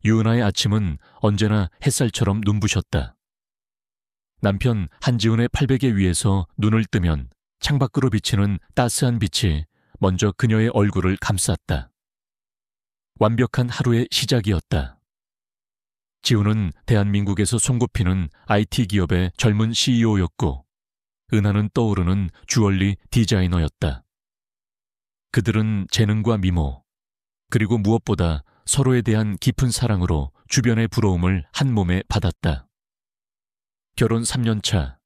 유은하의 아침은 언제나 햇살처럼 눈부셨다. 남편 한지훈의 팔베개 위에서 눈을 뜨면 창밖으로 비치는 따스한 빛이 먼저 그녀의 얼굴을 감쌌다. 완벽한 하루의 시작이었다. 지훈은 대한민국에서 손꼽히는 IT 기업의 젊은 CEO였고 은하는 떠오르는 주얼리 디자이너였다. 그들은 재능과 미모, 그리고 무엇보다 서로에 대한 깊은 사랑으로 주변의 부러움을 한 몸에 받았다. 결혼 3년 차,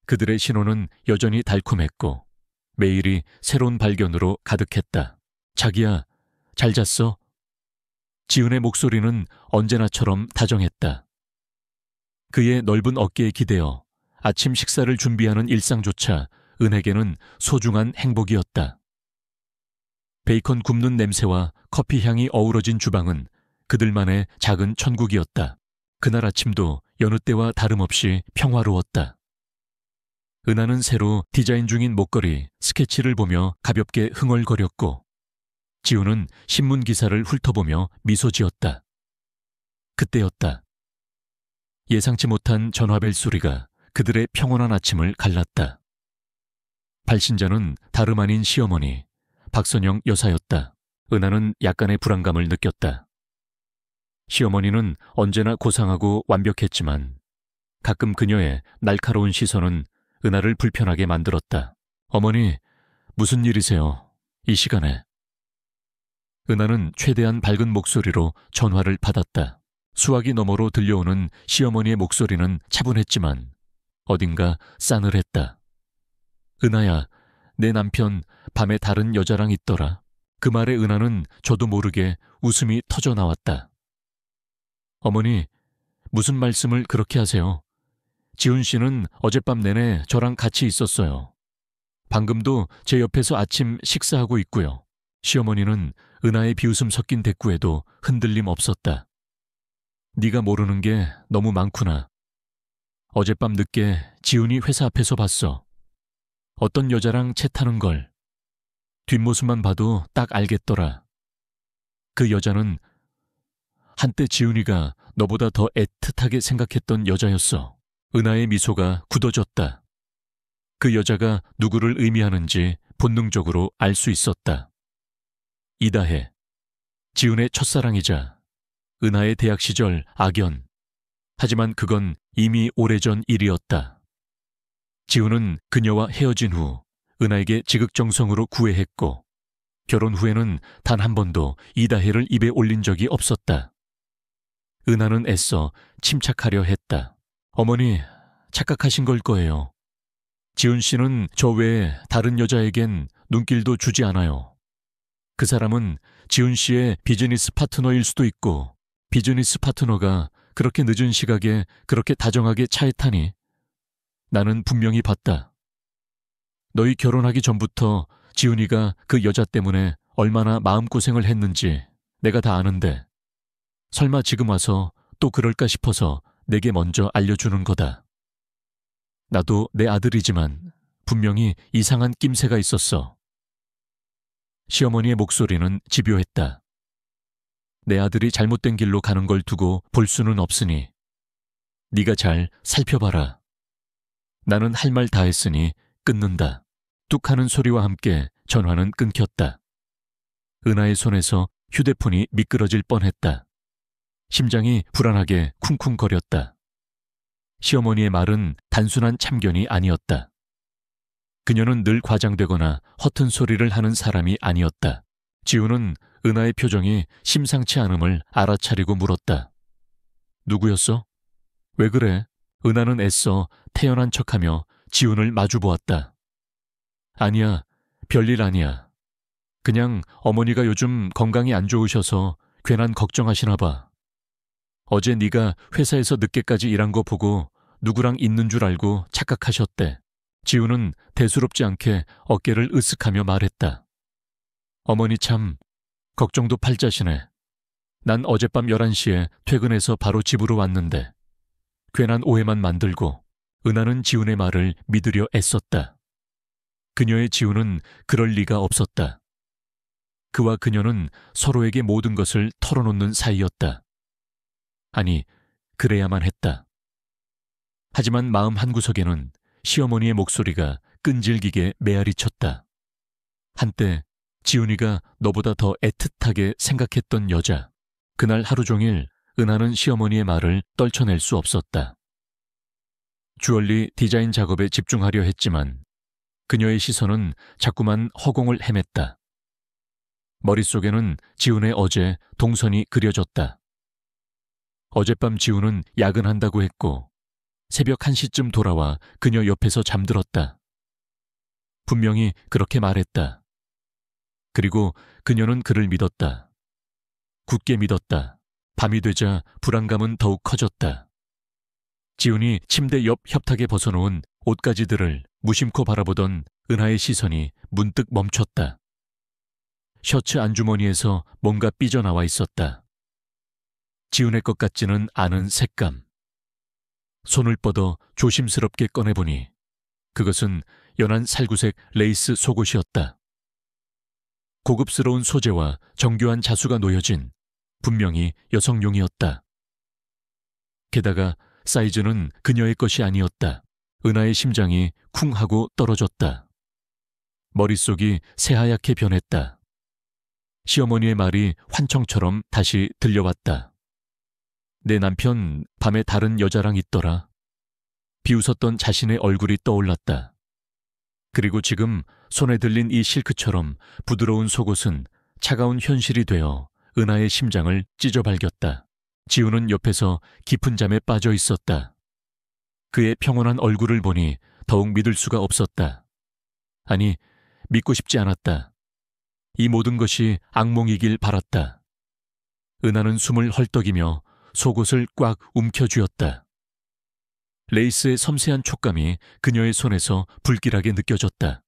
그들의 신혼은 여전히 달콤했고 매일이 새로운 발견으로 가득했다. 자기야, 잘 잤어? 지훈의 목소리는 언제나처럼 다정했다. 그의 넓은 어깨에 기대어 아침 식사를 준비하는 일상조차 은에게는 소중한 행복이었다. 베이컨 굽는 냄새와 커피 향이 어우러진 주방은 그들만의 작은 천국이었다. 그날 아침도 여느 때와 다름없이 평화로웠다. 은하는 새로 디자인 중인 목걸이, 스케치를 보며 가볍게 흥얼거렸고 지훈은 신문 기사를 훑어보며 미소 지었다. 그때였다. 예상치 못한 전화벨 소리가 그들의 평온한 아침을 갈랐다. 발신자는 다름 아닌 시어머니, 박선영 여사였다. 은하는 약간의 불안감을 느꼈다. 시어머니는 언제나 고상하고 완벽했지만 가끔 그녀의 날카로운 시선은 은하를 불편하게 만들었다. 어머니, 무슨 일이세요? 이 시간에. 은하는 최대한 밝은 목소리로 전화를 받았다. 수화기 너머로 들려오는 시어머니의 목소리는 차분했지만 어딘가 싸늘했다. 은하야, 내 남편 밤에 다른 여자랑 있더라. 그 말에 은하는 저도 모르게 웃음이 터져 나왔다. 어머니, 무슨 말씀을 그렇게 하세요? 지훈 씨는 어젯밤 내내 저랑 같이 있었어요. 방금도 제 옆에서 아침 식사하고 있고요. 시어머니는 은하의 비웃음 섞인 대꾸에도 흔들림 없었다. 네가 모르는 게 너무 많구나. 어젯밤 늦게 지훈이 회사 앞에서 봤어. 어떤 여자랑 채타는 걸. 뒷모습만 봐도 딱 알겠더라. 그 여자는 한때 지훈이가 너보다 더 애틋하게 생각했던 여자였어. 은하의 미소가 굳어졌다. 그 여자가 누구를 의미하는지 본능적으로 알 수 있었다. 이다혜, 지훈의 첫사랑이자 은하의 대학 시절 악연. 하지만 그건 이미 오래전 일이었다. 지훈은 그녀와 헤어진 후 은하에게 지극정성으로 구애했고 결혼 후에는 단 한 번도 이다혜를 입에 올린 적이 없었다. 은하는 애써 침착하려 했다. 어머니, 착각하신 걸 거예요. 지훈 씨는 저 외에 다른 여자에겐 눈길도 주지 않아요. 그 사람은 지훈 씨의 비즈니스 파트너일 수도 있고 비즈니스 파트너가 그렇게 늦은 시각에 그렇게 다정하게 차에 타니 나는 분명히 봤다. 너희 결혼하기 전부터 지훈이가 그 여자 때문에 얼마나 마음고생을 했는지 내가 다 아는데 설마 지금 와서 또 그럴까 싶어서 내게 먼저 알려주는 거다. 나도 내 아들이지만 분명히 이상한 낌새가 있었어. 시어머니의 목소리는 집요했다. 내 아들이 잘못된 길로 가는 걸 두고 볼 수는 없으니 네가 잘 살펴봐라. 나는 할 말 다 했으니 끊는다. 뚝 하는 소리와 함께 전화는 끊겼다. 은하의 손에서 휴대폰이 미끄러질 뻔했다. 심장이 불안하게 쿵쿵거렸다. 시어머니의 말은 단순한 참견이 아니었다. 그녀는 늘 과장되거나 허튼 소리를 하는 사람이 아니었다. 지훈은 은하의 표정이 심상치 않음을 알아차리고 물었다. 누구였어? 왜 그래? 은하는 애써 태연한 척하며 지훈을 마주보았다. 아니야, 별일 아니야. 그냥 어머니가 요즘 건강이 안 좋으셔서 괜한 걱정하시나 봐. 어제 네가 회사에서 늦게까지 일한 거 보고 누구랑 있는 줄 알고 착각하셨대. 지훈은 대수롭지 않게 어깨를 으쓱하며 말했다. 어머니 참 걱정도 팔자시네. 난 어젯밤 11시에 퇴근해서 바로 집으로 왔는데 괜한 오해만 만들고. 은하는 지훈의 말을 믿으려 애썼다. 그녀의 지훈은 그럴 리가 없었다. 그와 그녀는 서로에게 모든 것을 털어놓는 사이였다. 아니, 그래야만 했다. 하지만 마음 한구석에는 시어머니의 목소리가 끈질기게 메아리쳤다. 한때 지훈이가 너보다 더 애틋하게 생각했던 여자. 그날 하루 종일 은하는 시어머니의 말을 떨쳐낼 수 없었다. 주얼리 디자인 작업에 집중하려 했지만 그녀의 시선은 자꾸만 허공을 헤맸다. 머릿속에는 지훈의 어제 동선이 그려졌다. 어젯밤 지훈은 야근한다고 했고 새벽 1시쯤 돌아와 그녀 옆에서 잠들었다. 분명히 그렇게 말했다. 그리고 그녀는 그를 믿었다. 굳게 믿었다. 밤이 되자 불안감은 더욱 커졌다. 지훈이 침대 옆 협탁에 벗어놓은 옷가지들을 무심코 바라보던 은하의 시선이 문득 멈췄다. 셔츠 안주머니에서 뭔가 삐져나와 있었다. 지훈의 것 같지는 않은 색감. 손을 뻗어 조심스럽게 꺼내보니 그것은 연한 살구색 레이스 속옷이었다. 고급스러운 소재와 정교한 자수가 놓여진 분명히 여성용이었다. 게다가 사이즈는 그녀의 것이 아니었다. 은하의 심장이 쿵 하고 떨어졌다. 머릿속이 새하얗게 변했다. 시어머니의 말이 환청처럼 다시 들려왔다. 내 남편 밤에 다른 여자랑 있더라. 비웃었던 자신의 얼굴이 떠올랐다. 그리고 지금 손에 들린 이 실크처럼 부드러운 속옷은 차가운 현실이 되어 은하의 심장을 찢어발겼다. 지훈은 옆에서 깊은 잠에 빠져 있었다. 그의 평온한 얼굴을 보니 더욱 믿을 수가 없었다. 아니, 믿고 싶지 않았다. 이 모든 것이 악몽이길 바랐다. 은하는 숨을 헐떡이며 속옷을 꽉 움켜쥐었다. 레이스의 섬세한 촉감이 그녀의 손에서 불길하게 느껴졌다.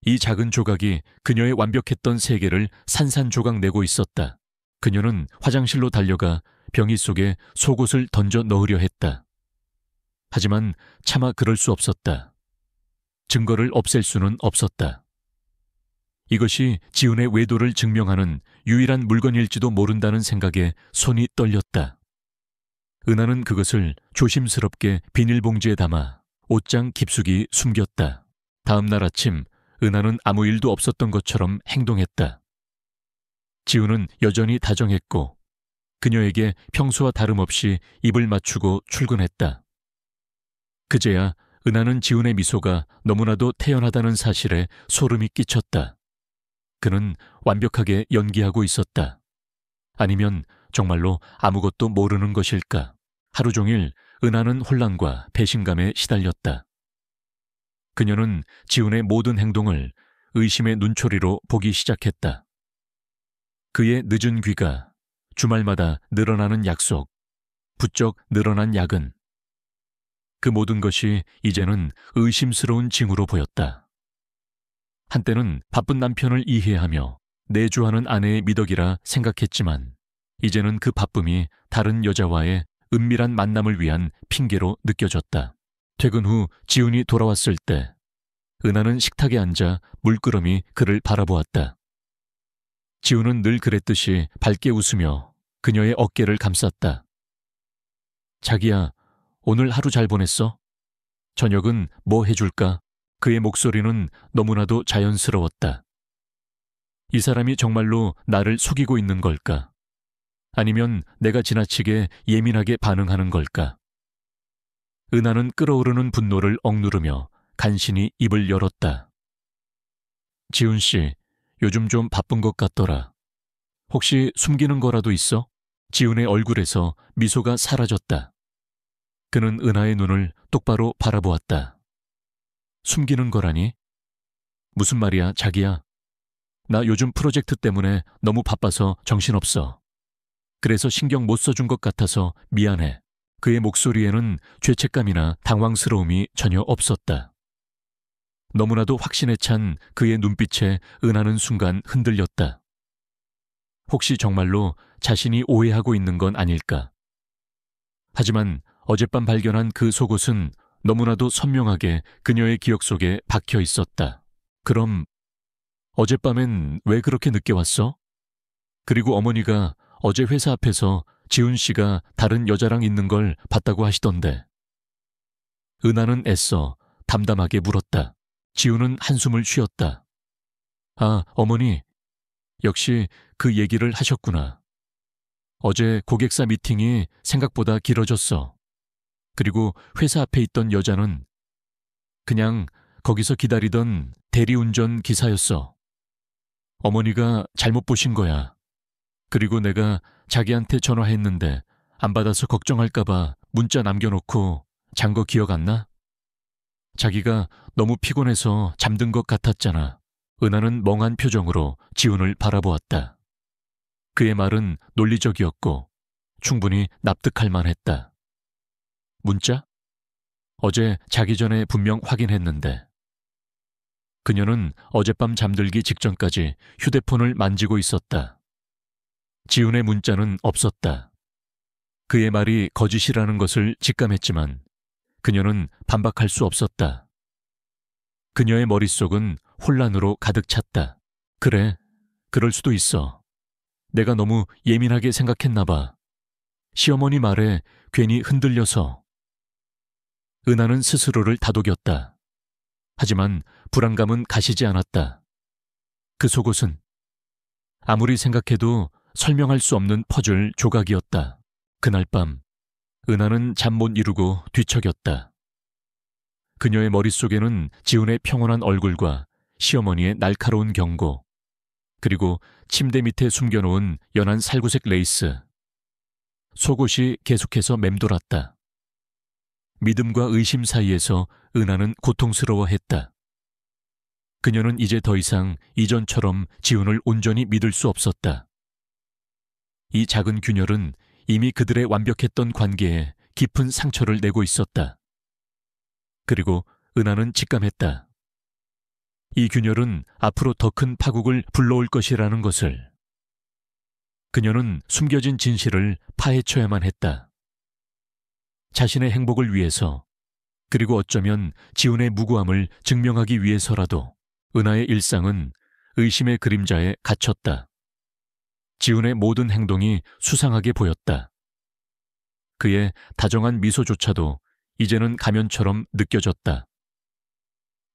이 작은 조각이 그녀의 완벽했던 세계를 산산조각 내고 있었다. 그녀는 화장실로 달려가 병이 속에 속옷을 던져 넣으려 했다. 하지만 차마 그럴 수 없었다. 증거를 없앨 수는 없었다. 이것이 지훈의 외도를 증명하는 유일한 물건일지도 모른다는 생각에 손이 떨렸다. 은하는 그것을 조심스럽게 비닐봉지에 담아 옷장 깊숙이 숨겼다. 다음 날 아침 은하는 아무 일도 없었던 것처럼 행동했다. 지훈은 여전히 다정했고 그녀에게 평소와 다름없이 입을 맞추고 출근했다. 그제야 은하는 지훈의 미소가 너무나도 태연하다는 사실에 소름이 끼쳤다. 그는 완벽하게 연기하고 있었다. 아니면 정말로 아무것도 모르는 것일까? 하루 종일 은하는 혼란과 배신감에 시달렸다. 그녀는 지훈의 모든 행동을 의심의 눈초리로 보기 시작했다. 그의 늦은 귀가, 주말마다 늘어나는 약속, 부쩍 늘어난 야근. 그 모든 것이 이제는 의심스러운 징후로 보였다. 한때는 바쁜 남편을 이해하며 내조하는 아내의 미덕이라 생각했지만 이제는 그 바쁨이 다른 여자와의 은밀한 만남을 위한 핑계로 느껴졌다. 퇴근 후 지훈이 돌아왔을 때 은하는 식탁에 앉아 물끄러미 그를 바라보았다. 지훈은 늘 그랬듯이 밝게 웃으며 그녀의 어깨를 감쌌다. 자기야, 오늘 하루 잘 보냈어? 저녁은 뭐 해줄까? 그의 목소리는 너무나도 자연스러웠다. 이 사람이 정말로 나를 속이고 있는 걸까? 아니면 내가 지나치게 예민하게 반응하는 걸까? 은하는 끓어오르는 분노를 억누르며 간신히 입을 열었다. 지훈 씨, 요즘 좀 바쁜 것 같더라. 혹시 숨기는 거라도 있어? 지훈의 얼굴에서 미소가 사라졌다. 그는 은하의 눈을 똑바로 바라보았다. 숨기는 거라니? 무슨 말이야, 자기야? 나 요즘 프로젝트 때문에 너무 바빠서 정신없어. 그래서 신경 못 써준 것 같아서 미안해. 그의 목소리에는 죄책감이나 당황스러움이 전혀 없었다. 너무나도 확신에 찬 그의 눈빛에 은하는 순간 흔들렸다. 혹시 정말로 자신이 오해하고 있는 건 아닐까? 하지만 어젯밤 발견한 그 속옷은 너무나도 선명하게 그녀의 기억 속에 박혀 있었다. 그럼 어젯밤엔 왜 그렇게 늦게 왔어? 그리고 어머니가 어제 회사 앞에서 지훈 씨가 다른 여자랑 있는 걸 봤다고 하시던데. 은하는 애써 담담하게 물었다. 지훈은 한숨을 쉬었다. 아, 어머니. 역시 그 얘기를 하셨구나. 어제 고객사 미팅이 생각보다 길어졌어. 그리고 회사 앞에 있던 여자는 그냥 거기서 기다리던 대리운전 기사였어. 어머니가 잘못 보신 거야. 그리고 내가 자기한테 전화했는데 안 받아서 걱정할까봐 문자 남겨놓고 잔 거 기억 안 나? 자기가 너무 피곤해서 잠든 것 같았잖아. 은하는 멍한 표정으로 지훈을 바라보았다. 그의 말은 논리적이었고 충분히 납득할 만했다. 문자? 어제 자기 전에 분명 확인했는데. 그녀는 어젯밤 잠들기 직전까지 휴대폰을 만지고 있었다. 지훈의 문자는 없었다. 그의 말이 거짓이라는 것을 직감했지만 그녀는 반박할 수 없었다. 그녀의 머릿속은 혼란으로 가득 찼다. 그래, 그럴 수도 있어. 내가 너무 예민하게 생각했나 봐. 시어머니 말에 괜히 흔들려서. 은하는 스스로를 다독였다. 하지만 불안감은 가시지 않았다. 그 속옷은 아무리 생각해도 설명할 수 없는 퍼즐 조각이었다. 그날 밤 은하는 잠 못 이루고 뒤척였다. 그녀의 머릿속에는 지훈의 평온한 얼굴과 시어머니의 날카로운 경고, 그리고 침대 밑에 숨겨놓은 연한 살구색 레이스. 속옷이 계속해서 맴돌았다. 믿음과 의심 사이에서 은하는 고통스러워했다. 그녀는 이제 더 이상 이전처럼 지훈을 온전히 믿을 수 없었다. 이 작은 균열은 이미 그들의 완벽했던 관계에 깊은 상처를 내고 있었다. 그리고 은하는 직감했다. 이 균열은 앞으로 더 큰 파국을 불러올 것이라는 것을. 그녀는 숨겨진 진실을 파헤쳐야만 했다. 자신의 행복을 위해서, 그리고 어쩌면 지훈의 무고함을 증명하기 위해서라도 은하의 일상은 의심의 그림자에 갇혔다. 지훈의 모든 행동이 수상하게 보였다. 그의 다정한 미소조차도 이제는 가면처럼 느껴졌다.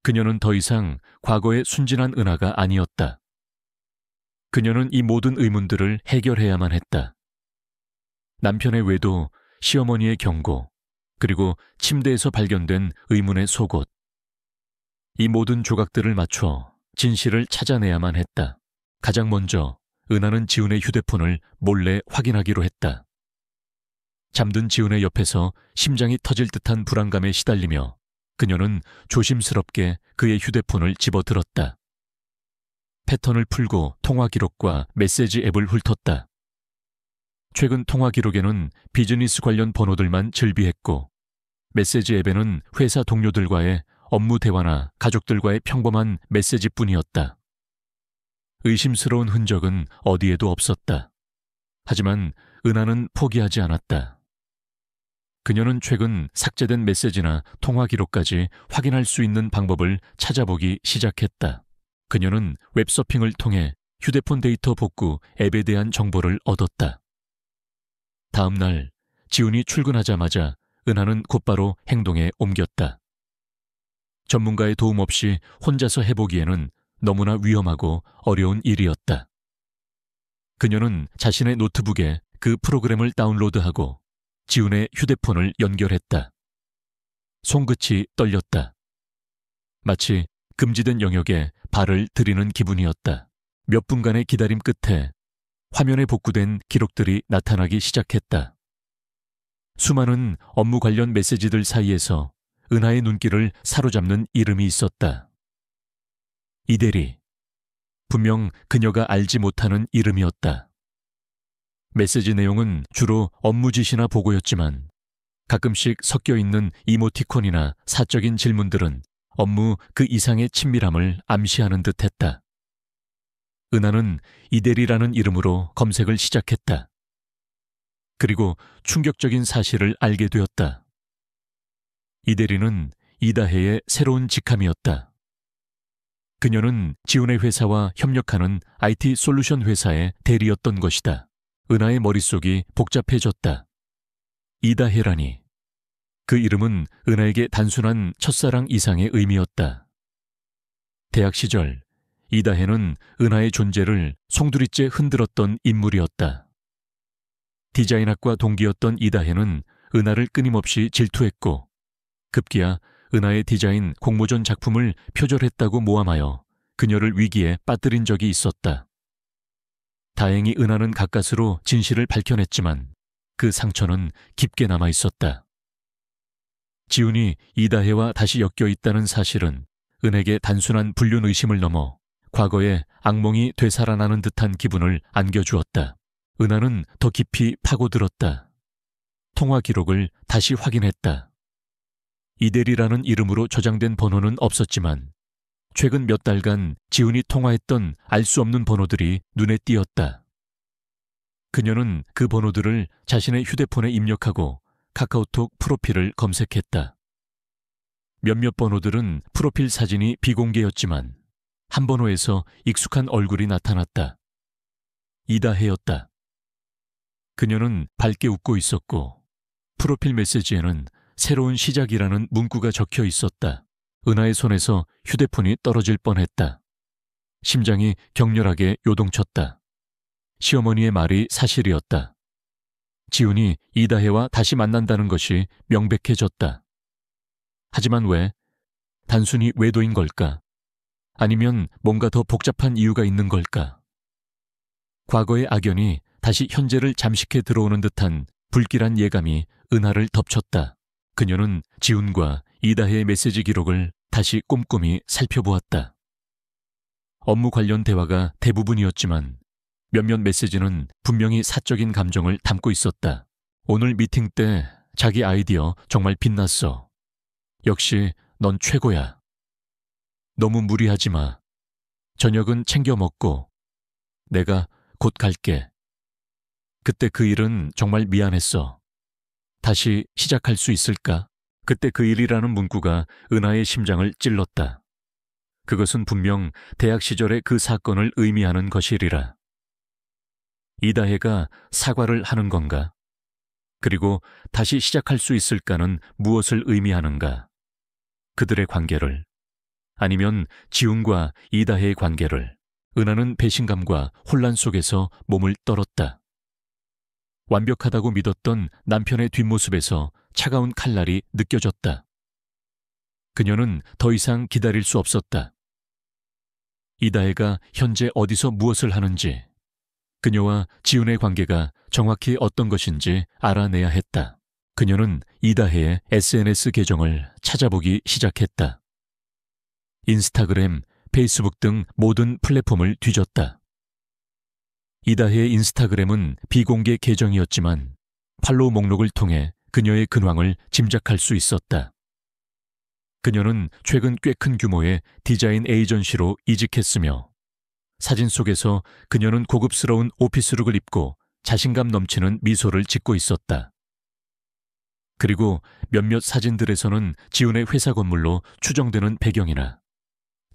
그녀는 더 이상 과거의 순진한 은하가 아니었다. 그녀는 이 모든 의문들을 해결해야만 했다. 남편의 외도, 시어머니의 경고, 그리고 침대에서 발견된 의문의 속옷. 이 모든 조각들을 맞춰 진실을 찾아내야만 했다. 가장 먼저 은하는 지훈의 휴대폰을 몰래 확인하기로 했다. 잠든 지훈의 옆에서 심장이 터질 듯한 불안감에 시달리며 그녀는 조심스럽게 그의 휴대폰을 집어들었다. 패턴을 풀고 통화 기록과 메시지 앱을 훑었다. 최근 통화 기록에는 비즈니스 관련 번호들만 즐비했고 메시지 앱에는 회사 동료들과의 업무 대화나 가족들과의 평범한 메시지뿐이었다. 의심스러운 흔적은 어디에도 없었다. 하지만 은하는 포기하지 않았다. 그녀는 최근 삭제된 메시지나 통화 기록까지 확인할 수 있는 방법을 찾아보기 시작했다. 그녀는 웹서핑을 통해 휴대폰 데이터 복구 앱에 대한 정보를 얻었다. 다음 날 지훈이 출근하자마자 은하는 곧바로 행동에 옮겼다. 전문가의 도움 없이 혼자서 해보기에는 너무나 위험하고 어려운 일이었다. 그녀는 자신의 노트북에 그 프로그램을 다운로드하고 지훈의 휴대폰을 연결했다. 손끝이 떨렸다. 마치 금지된 영역에 발을 들이는 기분이었다. 몇 분간의 기다림 끝에 화면에 복구된 기록들이 나타나기 시작했다. 수많은 업무 관련 메시지들 사이에서 은하의 눈길을 사로잡는 이름이 있었다. 이대리. 분명 그녀가 알지 못하는 이름이었다. 메시지 내용은 주로 업무 지시나 보고였지만 가끔씩 섞여 있는 이모티콘이나 사적인 질문들은 업무 그 이상의 친밀함을 암시하는 듯했다. 은하는 이대리라는 이름으로 검색을 시작했다. 그리고 충격적인 사실을 알게 되었다. 이대리는 이다혜의 새로운 직함이었다. 그녀는 지훈의 회사와 협력하는 IT 솔루션 회사의 대리였던 것이다. 은하의 머릿속이 복잡해졌다. 이다혜라니. 그 이름은 은하에게 단순한 첫사랑 이상의 의미였다. 대학 시절 이다혜는 은하의 존재를 송두리째 흔들었던 인물이었다. 디자인학과 동기였던 이다혜는 은하를 끊임없이 질투했고 급기야 은하의 디자인 공모전 작품을 표절했다고 모함하여 그녀를 위기에 빠뜨린 적이 있었다. 다행히 은하는 가까스로 진실을 밝혀냈지만 그 상처는 깊게 남아 있었다. 지훈이 이다혜와 다시 엮여 있다는 사실은 은에게 단순한 불륜 의심을 넘어 과거의 악몽이 되살아나는 듯한 기분을 안겨주었다. 은하는 더 깊이 파고들었다. 통화 기록을 다시 확인했다. 이대리라는 이름으로 저장된 번호는 없었지만 최근 몇 달간 지훈이 통화했던 알 수 없는 번호들이 눈에 띄었다. 그녀는 그 번호들을 자신의 휴대폰에 입력하고 카카오톡 프로필을 검색했다. 몇몇 번호들은 프로필 사진이 비공개였지만 한 번호에서 익숙한 얼굴이 나타났다. 이다혜였다. 그녀는 밝게 웃고 있었고 프로필 메시지에는 새로운 시작이라는 문구가 적혀 있었다. 은하의 손에서 휴대폰이 떨어질 뻔했다. 심장이 격렬하게 요동쳤다. 시어머니의 말이 사실이었다. 지훈이 이다혜와 다시 만난다는 것이 명백해졌다. 하지만 왜? 단순히 외도인 걸까? 아니면 뭔가 더 복잡한 이유가 있는 걸까? 과거의 악연이 다시 현재를 잠식해 들어오는 듯한 불길한 예감이 은하를 덮쳤다. 그녀는 지훈과 이다혜의 메시지 기록을 다시 꼼꼼히 살펴보았다. 업무 관련 대화가 대부분이었지만 몇몇 메시지는 분명히 사적인 감정을 담고 있었다. 오늘 미팅 때 자기 아이디어 정말 빛났어. 역시 넌 최고야. 너무 무리하지 마. 저녁은 챙겨 먹고 내가 곧 갈게. 그때 그 일은 정말 미안했어. 다시 시작할 수 있을까? 그때 그 일이라는 문구가 은하의 심장을 찔렀다. 그것은 분명 대학 시절의 그 사건을 의미하는 것이리라. 이다혜가 사과를 하는 건가? 그리고 다시 시작할 수 있을까는 무엇을 의미하는가? 그들의 관계를, 아니면 지훈과 이다혜의 관계를. 은하는 배신감과 혼란 속에서 몸을 떨었다. 완벽하다고 믿었던 남편의 뒷모습에서 차가운 칼날이 느껴졌다. 그녀는 더 이상 기다릴 수 없었다. 이다혜가 현재 어디서 무엇을 하는지, 그녀와 지훈의 관계가 정확히 어떤 것인지 알아내야 했다. 그녀는 이다혜의 SNS 계정을 찾아보기 시작했다. 인스타그램, 페이스북 등 모든 플랫폼을 뒤졌다. 이다혜의 인스타그램은 비공개 계정이었지만 팔로우 목록을 통해 그녀의 근황을 짐작할 수 있었다. 그녀는 최근 꽤 큰 규모의 디자인 에이전시로 이직했으며 사진 속에서 그녀는 고급스러운 오피스룩을 입고 자신감 넘치는 미소를 짓고 있었다. 그리고 몇몇 사진들에서는 지훈의 회사 건물로 추정되는 배경이나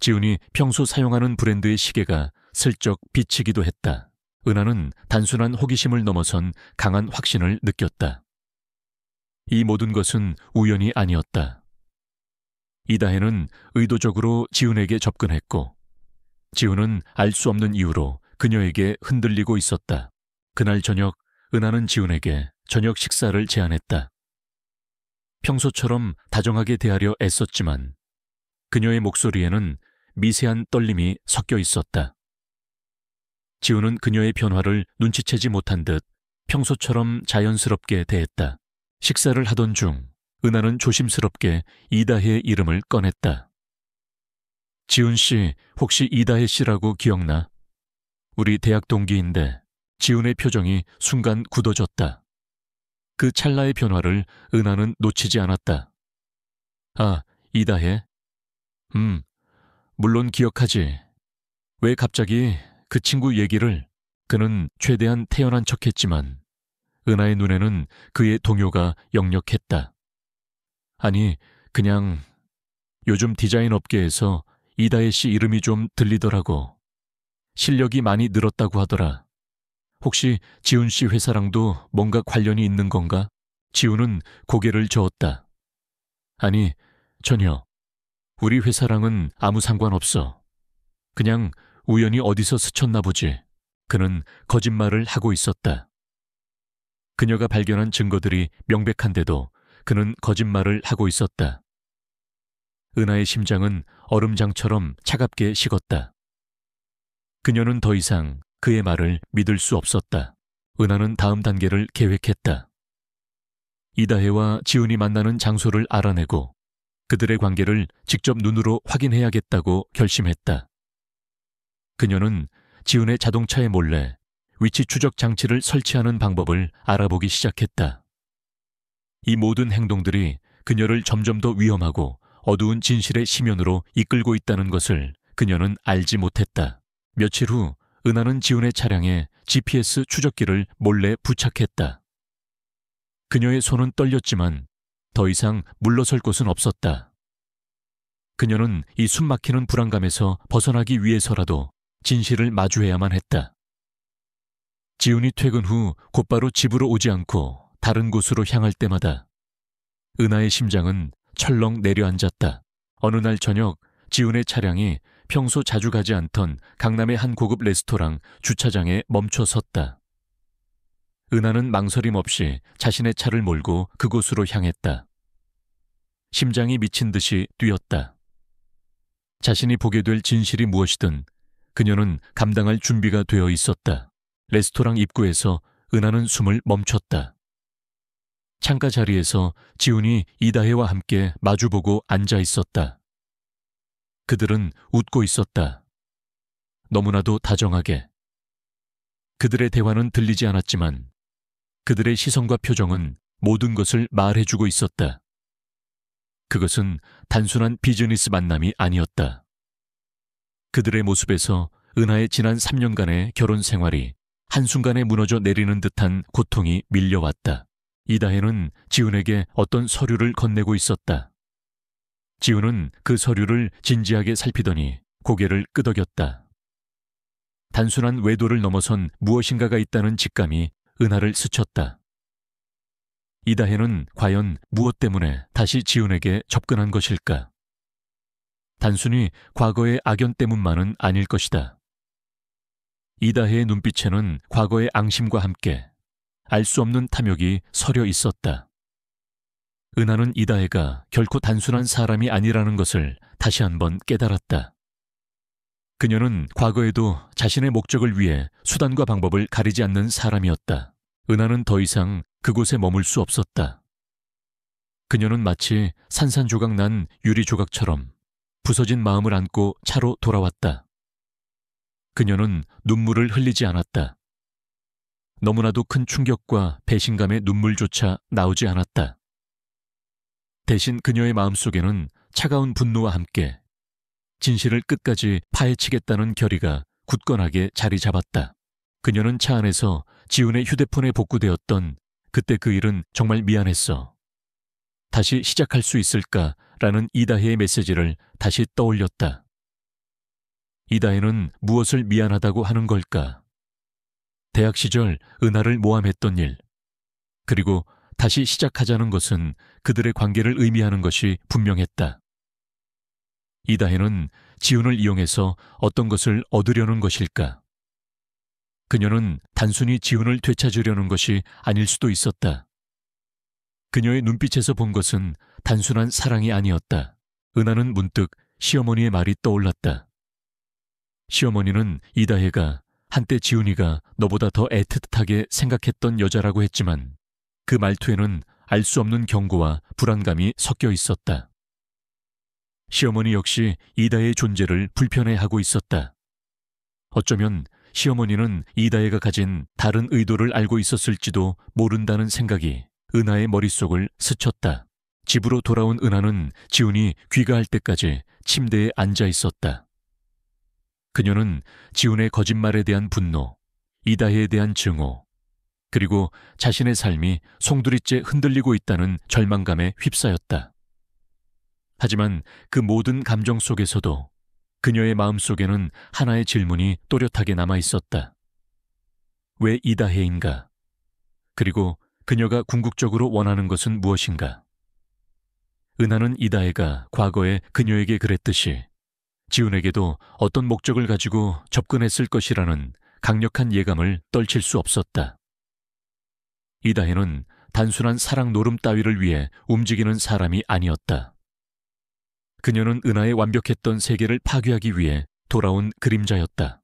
지훈이 평소 사용하는 브랜드의 시계가 슬쩍 비치기도 했다. 은하는 단순한 호기심을 넘어선 강한 확신을 느꼈다. 이 모든 것은 우연이 아니었다. 이다혜는 의도적으로 지훈에게 접근했고 지훈은 알 수 없는 이유로 그녀에게 흔들리고 있었다. 그날 저녁 은하는 지훈에게 저녁 식사를 제안했다. 평소처럼 다정하게 대하려 애썼지만 그녀의 목소리에는 미세한 떨림이 섞여 있었다. 지훈은 그녀의 변화를 눈치채지 못한 듯 평소처럼 자연스럽게 대했다. 식사를 하던 중 은하는 조심스럽게 이다혜의 이름을 꺼냈다. 지훈 씨, 혹시 이다혜 씨라고 기억나? 우리 대학 동기인데. 지훈의 표정이 순간 굳어졌다. 그 찰나의 변화를 은하는 놓치지 않았다. 아, 이다혜? 물론 기억하지. 왜 갑자기 그 친구 얘기를? 그는 최대한 태연한 척했지만 은하의 눈에는 그의 동요가 역력했다. 아니, 그냥 요즘 디자인 업계에서 이다혜 씨 이름이 좀 들리더라고. 실력이 많이 늘었다고 하더라. 혹시 지훈 씨 회사랑도 뭔가 관련이 있는 건가? 지훈은 고개를 저었다. 아니, 전혀. 우리 회사랑은 아무 상관없어. 그냥 우연히 어디서 스쳤나 보지. 그는 거짓말을 하고 있었다. 그녀가 발견한 증거들이 명백한데도 그는 거짓말을 하고 있었다. 은하의 심장은 얼음장처럼 차갑게 식었다. 그녀는 더 이상 그의 말을 믿을 수 없었다. 은하는 다음 단계를 계획했다. 이다혜와 지훈이 만나는 장소를 알아내고 그들의 관계를 직접 눈으로 확인해야겠다고 결심했다. 그녀는 지훈의 자동차에 몰래 위치 추적 장치를 설치하는 방법을 알아보기 시작했다. 이 모든 행동들이 그녀를 점점 더 위험하고 어두운 진실의 심연으로 이끌고 있다는 것을 그녀는 알지 못했다. 며칠 후 은하는 지훈의 차량에 GPS 추적기를 몰래 부착했다. 그녀의 손은 떨렸지만 더 이상 물러설 곳은 없었다. 그녀는 이 숨막히는 불안감에서 벗어나기 위해서라도 진실을 마주해야만 했다. 지훈이 퇴근 후 곧바로 집으로 오지 않고 다른 곳으로 향할 때마다 은하의 심장은 철렁 내려앉았다. 어느 날 저녁 지훈의 차량이 평소 자주 가지 않던 강남의 한 고급 레스토랑 주차장에 멈춰 섰다. 은하는 망설임 없이 자신의 차를 몰고 그곳으로 향했다. 심장이 미친 듯이 뛰었다. 자신이 보게 될 진실이 무엇이든 그녀는 감당할 준비가 되어 있었다. 레스토랑 입구에서 은하는 숨을 멈췄다. 창가 자리에서 지훈이 이다혜와 함께 마주보고 앉아 있었다. 그들은 웃고 있었다. 너무나도 다정하게. 그들의 대화는 들리지 않았지만 그들의 시선과 표정은 모든 것을 말해주고 있었다. 그것은 단순한 비즈니스 만남이 아니었다. 그들의 모습에서 은하의 지난 3년간의 결혼 생활이 한순간에 무너져 내리는 듯한 고통이 밀려왔다. 이다혜는 지훈에게 어떤 서류를 건네고 있었다. 지훈은 그 서류를 진지하게 살피더니 고개를 끄덕였다. 단순한 외도를 넘어선 무엇인가가 있다는 직감이 은하를 스쳤다. 이다혜는 과연 무엇 때문에 다시 지훈에게 접근한 것일까? 단순히 과거의 악연 때문만은 아닐 것이다. 이다혜의 눈빛에는 과거의 앙심과 함께 알 수 없는 탐욕이 서려 있었다. 은하는 이다혜가 결코 단순한 사람이 아니라는 것을 다시 한번 깨달았다. 그녀는 과거에도 자신의 목적을 위해 수단과 방법을 가리지 않는 사람이었다. 은하는 더 이상 그곳에 머물 수 없었다. 그녀는 마치 산산조각 난 유리 조각처럼 부서진 마음을 안고 차로 돌아왔다. 그녀는 눈물을 흘리지 않았다. 너무나도 큰 충격과 배신감의 눈물조차 나오지 않았다. 대신 그녀의 마음속에는 차가운 분노와 함께 진실을 끝까지 파헤치겠다는 결의가 굳건하게 자리 잡았다. 그녀는 차 안에서 지훈의 휴대폰에 복구되었던 그때 그 일은 정말 미안했어. 다시 시작할 수 있을까라는 이다혜의 메시지를 다시 떠올렸다. 이다혜는 무엇을 미안하다고 하는 걸까? 대학 시절 은하를 모함했던 일, 그리고 다시 시작하자는 것은 그들의 관계를 의미하는 것이 분명했다. 이다혜는 지훈을 이용해서 어떤 것을 얻으려는 것일까? 그녀는 단순히 지훈을 되찾으려는 것이 아닐 수도 있었다. 그녀의 눈빛에서 본 것은 단순한 사랑이 아니었다. 은하는 문득 시어머니의 말이 떠올랐다. 시어머니는 이다혜가 한때 지훈이가 너보다 더 애틋하게 생각했던 여자라고 했지만 그 말투에는 알 수 없는 경고와 불안감이 섞여 있었다. 시어머니 역시 이다혜의 존재를 불편해하고 있었다. 어쩌면 시어머니는 이다혜가 가진 다른 의도를 알고 있었을지도 모른다는 생각이 은하의 머릿속을 스쳤다. 집으로 돌아온 은하는 지훈이 귀가할 때까지 침대에 앉아 있었다. 그녀는 지훈의 거짓말에 대한 분노, 이다혜에 대한 증오, 그리고 자신의 삶이 송두리째 흔들리고 있다는 절망감에 휩싸였다. 하지만 그 모든 감정 속에서도 그녀의 마음속에는 하나의 질문이 또렷하게 남아 있었다. 왜 이다혜인가? 그리고 그녀가 궁극적으로 원하는 것은 무엇인가? 은하는 이다혜가 과거에 그녀에게 그랬듯이 지훈에게도 어떤 목적을 가지고 접근했을 것이라는 강력한 예감을 떨칠 수 없었다. 이다혜는 단순한 사랑 노름 따위를 위해 움직이는 사람이 아니었다. 그녀는 은하의 완벽했던 세계를 파괴하기 위해 돌아온 그림자였다.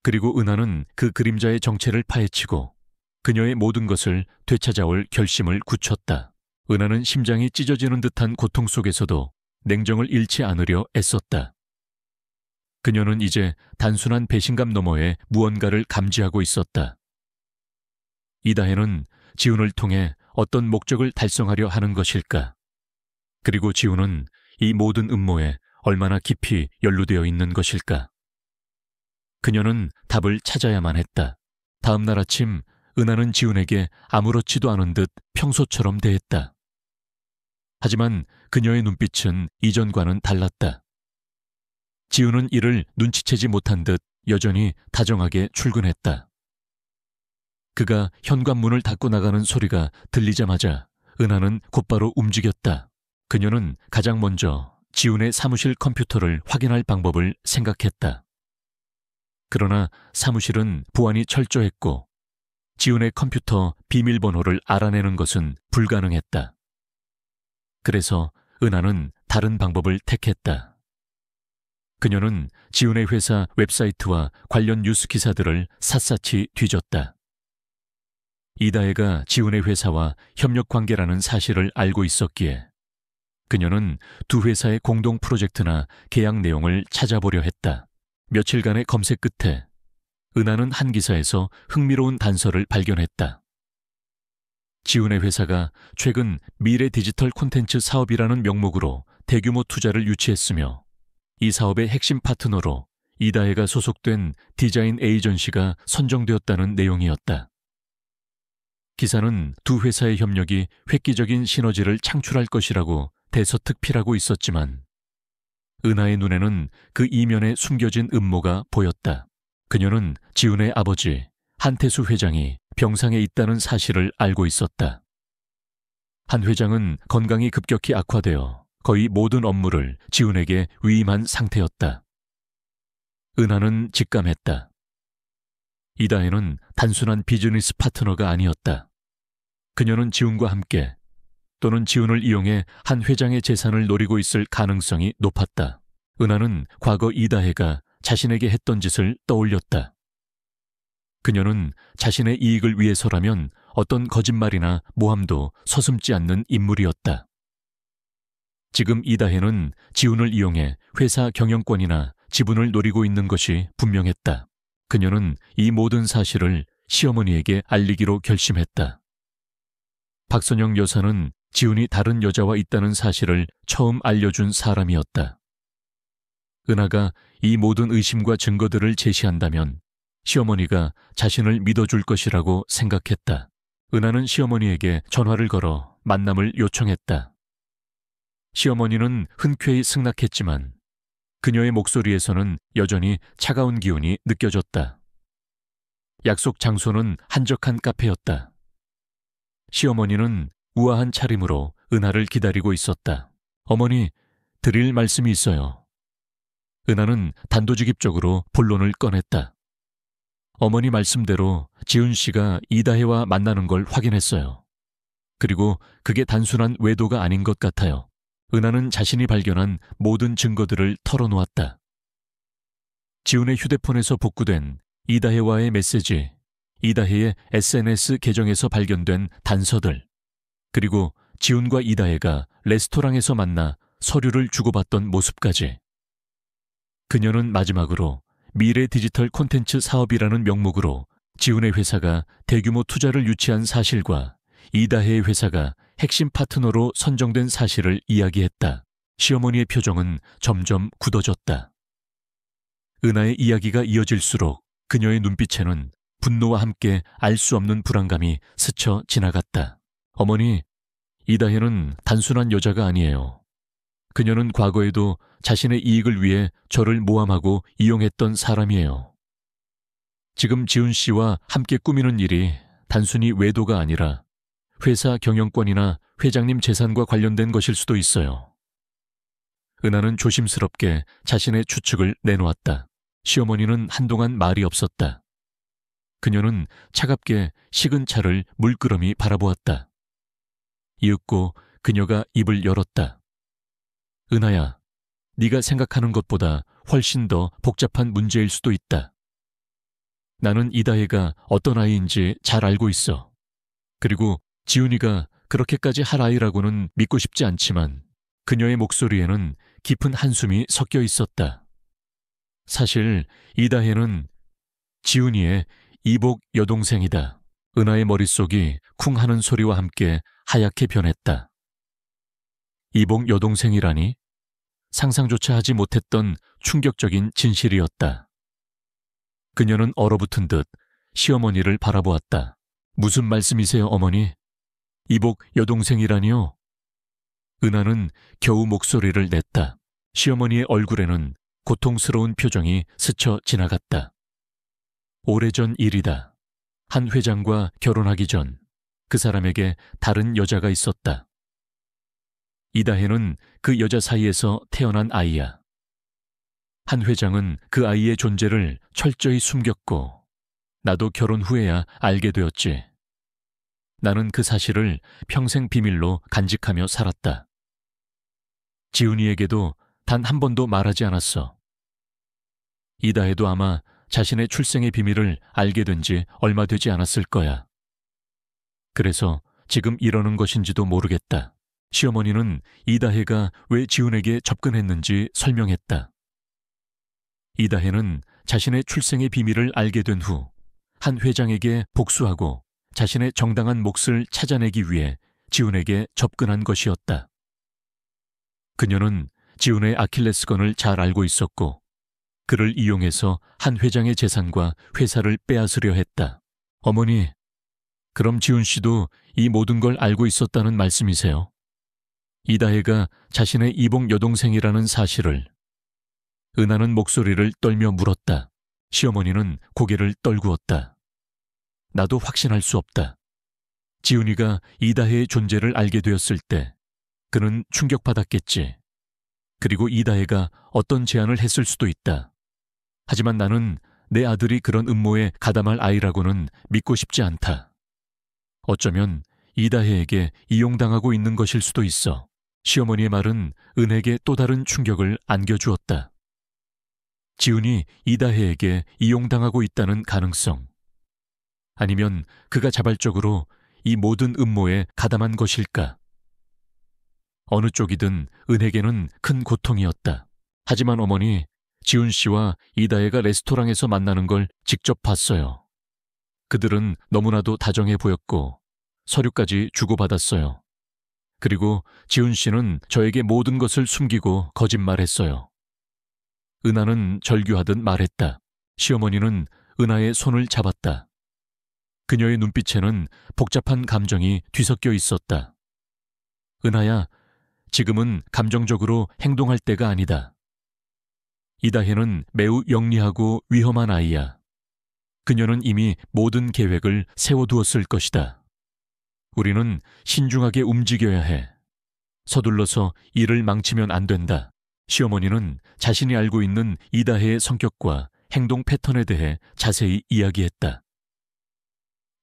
그리고 은하는 그 그림자의 정체를 파헤치고 그녀의 모든 것을 되찾아올 결심을 굳혔다. 은하는 심장이 찢어지는 듯한 고통 속에서도 냉정을 잃지 않으려 애썼다. 그녀는 이제 단순한 배신감 너머에 무언가를 감지하고 있었다. 이다혜는 지훈을 통해 어떤 목적을 달성하려 하는 것일까? 그리고 지훈은 이 모든 음모에 얼마나 깊이 연루되어 있는 것일까? 그녀는 답을 찾아야만 했다. 다음 날 아침 은하는 지훈에게 아무렇지도 않은 듯 평소처럼 대했다. 하지만 그녀의 눈빛은 이전과는 달랐다. 지훈은 이를 눈치채지 못한 듯 여전히 다정하게 출근했다. 그가 현관문을 닫고 나가는 소리가 들리자마자 은하는 곧바로 움직였다. 그녀는 가장 먼저 지훈의 사무실 컴퓨터를 확인할 방법을 생각했다. 그러나 사무실은 보안이 철저했고 지훈의 컴퓨터 비밀번호를 알아내는 것은 불가능했다. 그래서 은하는 다른 방법을 택했다. 그녀는 지훈의 회사 웹사이트와 관련 뉴스 기사들을 샅샅이 뒤졌다. 이다혜가 지훈의 회사와 협력 관계라는 사실을 알고 있었기에 그녀는 두 회사의 공동 프로젝트나 계약 내용을 찾아보려 했다. 며칠간의 검색 끝에 은하는 한 기사에서 흥미로운 단서를 발견했다. 지훈의 회사가 최근 미래 디지털 콘텐츠 사업이라는 명목으로 대규모 투자를 유치했으며 이 사업의 핵심 파트너로 이다혜가 소속된 디자인 에이전시가 선정되었다는 내용이었다. 기사는 두 회사의 협력이 획기적인 시너지를 창출할 것이라고 대서특필하고 있었지만 은하의 눈에는 그 이면에 숨겨진 음모가 보였다. 그녀는 지훈의 아버지 한태수 회장이 병상에 있다는 사실을 알고 있었다. 한 회장은 건강이 급격히 악화되어 거의 모든 업무를 지훈에게 위임한 상태였다. 은하는 직감했다. 이다혜는 단순한 비즈니스 파트너가 아니었다. 그녀는 지훈과 함께 또는 지훈을 이용해 한 회장의 재산을 노리고 있을 가능성이 높았다. 은하는 과거 이다혜가 자신에게 했던 짓을 떠올렸다. 그녀는 자신의 이익을 위해서라면 어떤 거짓말이나 모함도 서슴지 않는 인물이었다. 지금 이다혜는 지훈을 이용해 회사 경영권이나 지분을 노리고 있는 것이 분명했다. 그녀는 이 모든 사실을 시어머니에게 알리기로 결심했다. 박선영 여사는 지훈이 다른 여자와 있다는 사실을 처음 알려준 사람이었다. 은하가 이 모든 의심과 증거들을 제시한다면 시어머니가 자신을 믿어줄 것이라고 생각했다. 은하는 시어머니에게 전화를 걸어 만남을 요청했다. 시어머니는 흔쾌히 승낙했지만 그녀의 목소리에서는 여전히 차가운 기운이 느껴졌다. 약속 장소는 한적한 카페였다. 시어머니는 우아한 차림으로 은하를 기다리고 있었다. 어머니, 드릴 말씀이 있어요. 은하는 단도직입적으로 본론을 꺼냈다. 어머니 말씀대로 지훈 씨가 이다혜와 만나는 걸 확인했어요. 그리고 그게 단순한 외도가 아닌 것 같아요. 은하는 자신이 발견한 모든 증거들을 털어놓았다. 지훈의 휴대폰에서 복구된 이다혜와의 메시지, 이다혜의 SNS 계정에서 발견된 단서들, 그리고 지훈과 이다혜가 레스토랑에서 만나 서류를 주고받던 모습까지. 그녀는 마지막으로 미래 디지털 콘텐츠 사업이라는 명목으로 지훈의 회사가 대규모 투자를 유치한 사실과 이다혜의 회사가 핵심 파트너로 선정된 사실을 이야기했다. 시어머니의 표정은 점점 굳어졌다. 은하의 이야기가 이어질수록 그녀의 눈빛에는 분노와 함께 알 수 없는 불안감이 스쳐 지나갔다. 어머니, 이다혜는 단순한 여자가 아니에요. 그녀는 과거에도 자신의 이익을 위해 저를 모함하고 이용했던 사람이에요. 지금 지훈 씨와 함께 꾸미는 일이 단순히 외도가 아니라 회사 경영권이나 회장님 재산과 관련된 것일 수도 있어요. 은하는 조심스럽게 자신의 추측을 내놓았다. 시어머니는 한동안 말이 없었다. 그녀는 차갑게 식은 차를 물끄러미 바라보았다. 이윽고 그녀가 입을 열었다. 은하야, 네가 생각하는 것보다 훨씬 더 복잡한 문제일 수도 있다. 나는 이다혜가 어떤 아이인지 잘 알고 있어. 그리고 지훈이가 그렇게까지 할 아이라고는 믿고 싶지 않지만 그녀의 목소리에는 깊은 한숨이 섞여 있었다. 사실 이다혜는 지훈이의 이복 여동생이다. 은하의 머릿속이 쿵 하는 소리와 함께 하얗게 변했다. 이복 여동생이라니? 상상조차 하지 못했던 충격적인 진실이었다. 그녀는 얼어붙은 듯 시어머니를 바라보았다. 무슨 말씀이세요, 어머니? 이복 여동생이라니요? 은하는 겨우 목소리를 냈다. 시어머니의 얼굴에는 고통스러운 표정이 스쳐 지나갔다. 오래전 일이다. 한 회장과 결혼하기 전 그 사람에게 다른 여자가 있었다. 이다혜는 그 여자 사이에서 태어난 아이야. 한 회장은 그 아이의 존재를 철저히 숨겼고 나도 결혼 후에야 알게 되었지. 나는 그 사실을 평생 비밀로 간직하며 살았다. 지훈이에게도 단 한 번도 말하지 않았어. 이다혜도 아마 자신의 출생의 비밀을 알게 된 지 얼마 되지 않았을 거야. 그래서 지금 이러는 것인지도 모르겠다. 시어머니는 이다혜가 왜 지훈에게 접근했는지 설명했다. 이다혜는 자신의 출생의 비밀을 알게 된 후 한 회장에게 복수하고 자신의 정당한 몫을 찾아내기 위해 지훈에게 접근한 것이었다. 그녀는 지훈의 아킬레스건을 잘 알고 있었고 그를 이용해서 한 회장의 재산과 회사를 빼앗으려 했다. 어머니, 그럼 지훈 씨도 이 모든 걸 알고 있었다는 말씀이세요? 이다혜가 자신의 이복 여동생이라는 사실을. 은하는 목소리를 떨며 물었다. 시어머니는 고개를 떨구었다. 나도 확신할 수 없다. 지훈이가 이다혜의 존재를 알게 되었을 때 그는 충격받았겠지. 그리고 이다혜가 어떤 제안을 했을 수도 있다. 하지만 나는 내 아들이 그런 음모에 가담할 아이라고는 믿고 싶지 않다. 어쩌면 이다혜에게 이용당하고 있는 것일 수도 있어. 시어머니의 말은 은혜에게 또 다른 충격을 안겨주었다. 지훈이 이다혜에게 이용당하고 있다는 가능성. 아니면 그가 자발적으로 이 모든 음모에 가담한 것일까? 어느 쪽이든 은혜에게는 큰 고통이었다. 하지만 어머니, 지훈 씨와 이다혜가 레스토랑에서 만나는 걸 직접 봤어요. 그들은 너무나도 다정해 보였고 서류까지 주고받았어요. 그리고 지훈 씨는 저에게 모든 것을 숨기고 거짓말했어요. 은하는 절규하듯 말했다. 시어머니는 은하의 손을 잡았다. 그녀의 눈빛에는 복잡한 감정이 뒤섞여 있었다. 은하야, 지금은 감정적으로 행동할 때가 아니다. 이다혜는 매우 영리하고 위험한 아이야. 그녀는 이미 모든 계획을 세워두었을 것이다. 우리는 신중하게 움직여야 해. 서둘러서 일을 망치면 안 된다. 시어머니는 자신이 알고 있는 이다혜의 성격과 행동 패턴에 대해 자세히 이야기했다.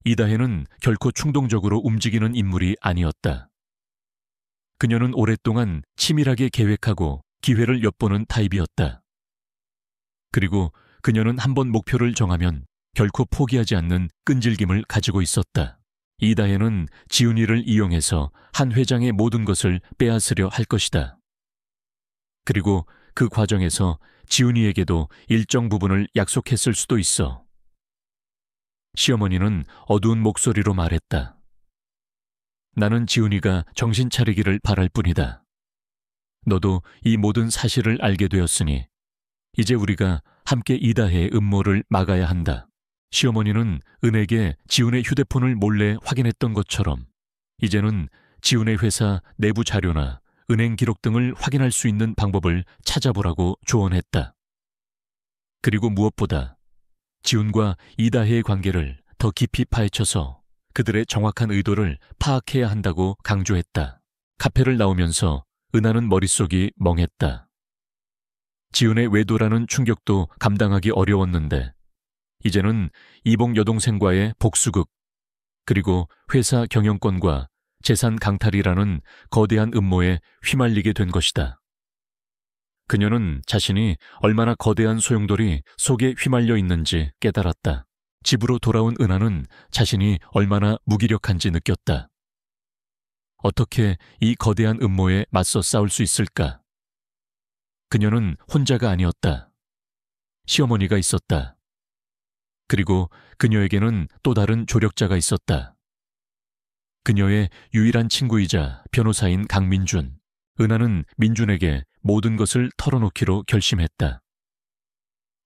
이다혜는 결코 충동적으로 움직이는 인물이 아니었다. 그녀는 오랫동안 치밀하게 계획하고 기회를 엿보는 타입이었다. 그리고 그녀는 한번 목표를 정하면 결코 포기하지 않는 끈질김을 가지고 있었다. 이다혜는 지훈이를 이용해서 한 회장의 모든 것을 빼앗으려 할 것이다. 그리고 그 과정에서 지훈이에게도 일정 부분을 약속했을 수도 있어. 시어머니는 어두운 목소리로 말했다. 나는 지훈이가 정신 차리기를 바랄 뿐이다. 너도 이 모든 사실을 알게 되었으니 이제 우리가 함께 이다혜의 음모를 막아야 한다. 시어머니는 은혜에게 지훈의 휴대폰을 몰래 확인했던 것처럼 이제는 지훈의 회사 내부 자료나 은행 기록 등을 확인할 수 있는 방법을 찾아보라고 조언했다. 그리고 무엇보다 지훈과 이다혜의 관계를 더 깊이 파헤쳐서 그들의 정확한 의도를 파악해야 한다고 강조했다. 카페를 나오면서 은하는 머릿속이 멍했다. 지훈의 외도라는 충격도 감당하기 어려웠는데 이제는 이복 여동생과의 복수극, 그리고 회사 경영권과 재산 강탈이라는 거대한 음모에 휘말리게 된 것이다. 그녀는 자신이 얼마나 거대한 소용돌이 속에 휘말려 있는지 깨달았다. 집으로 돌아온 은하는 자신이 얼마나 무기력한지 느꼈다. 어떻게 이 거대한 음모에 맞서 싸울 수 있을까? 그녀는 혼자가 아니었다. 시어머니가 있었다. 그리고 그녀에게는 또 다른 조력자가 있었다. 그녀의 유일한 친구이자 변호사인 강민준. 은하는 민준에게 모든 것을 털어놓기로 결심했다.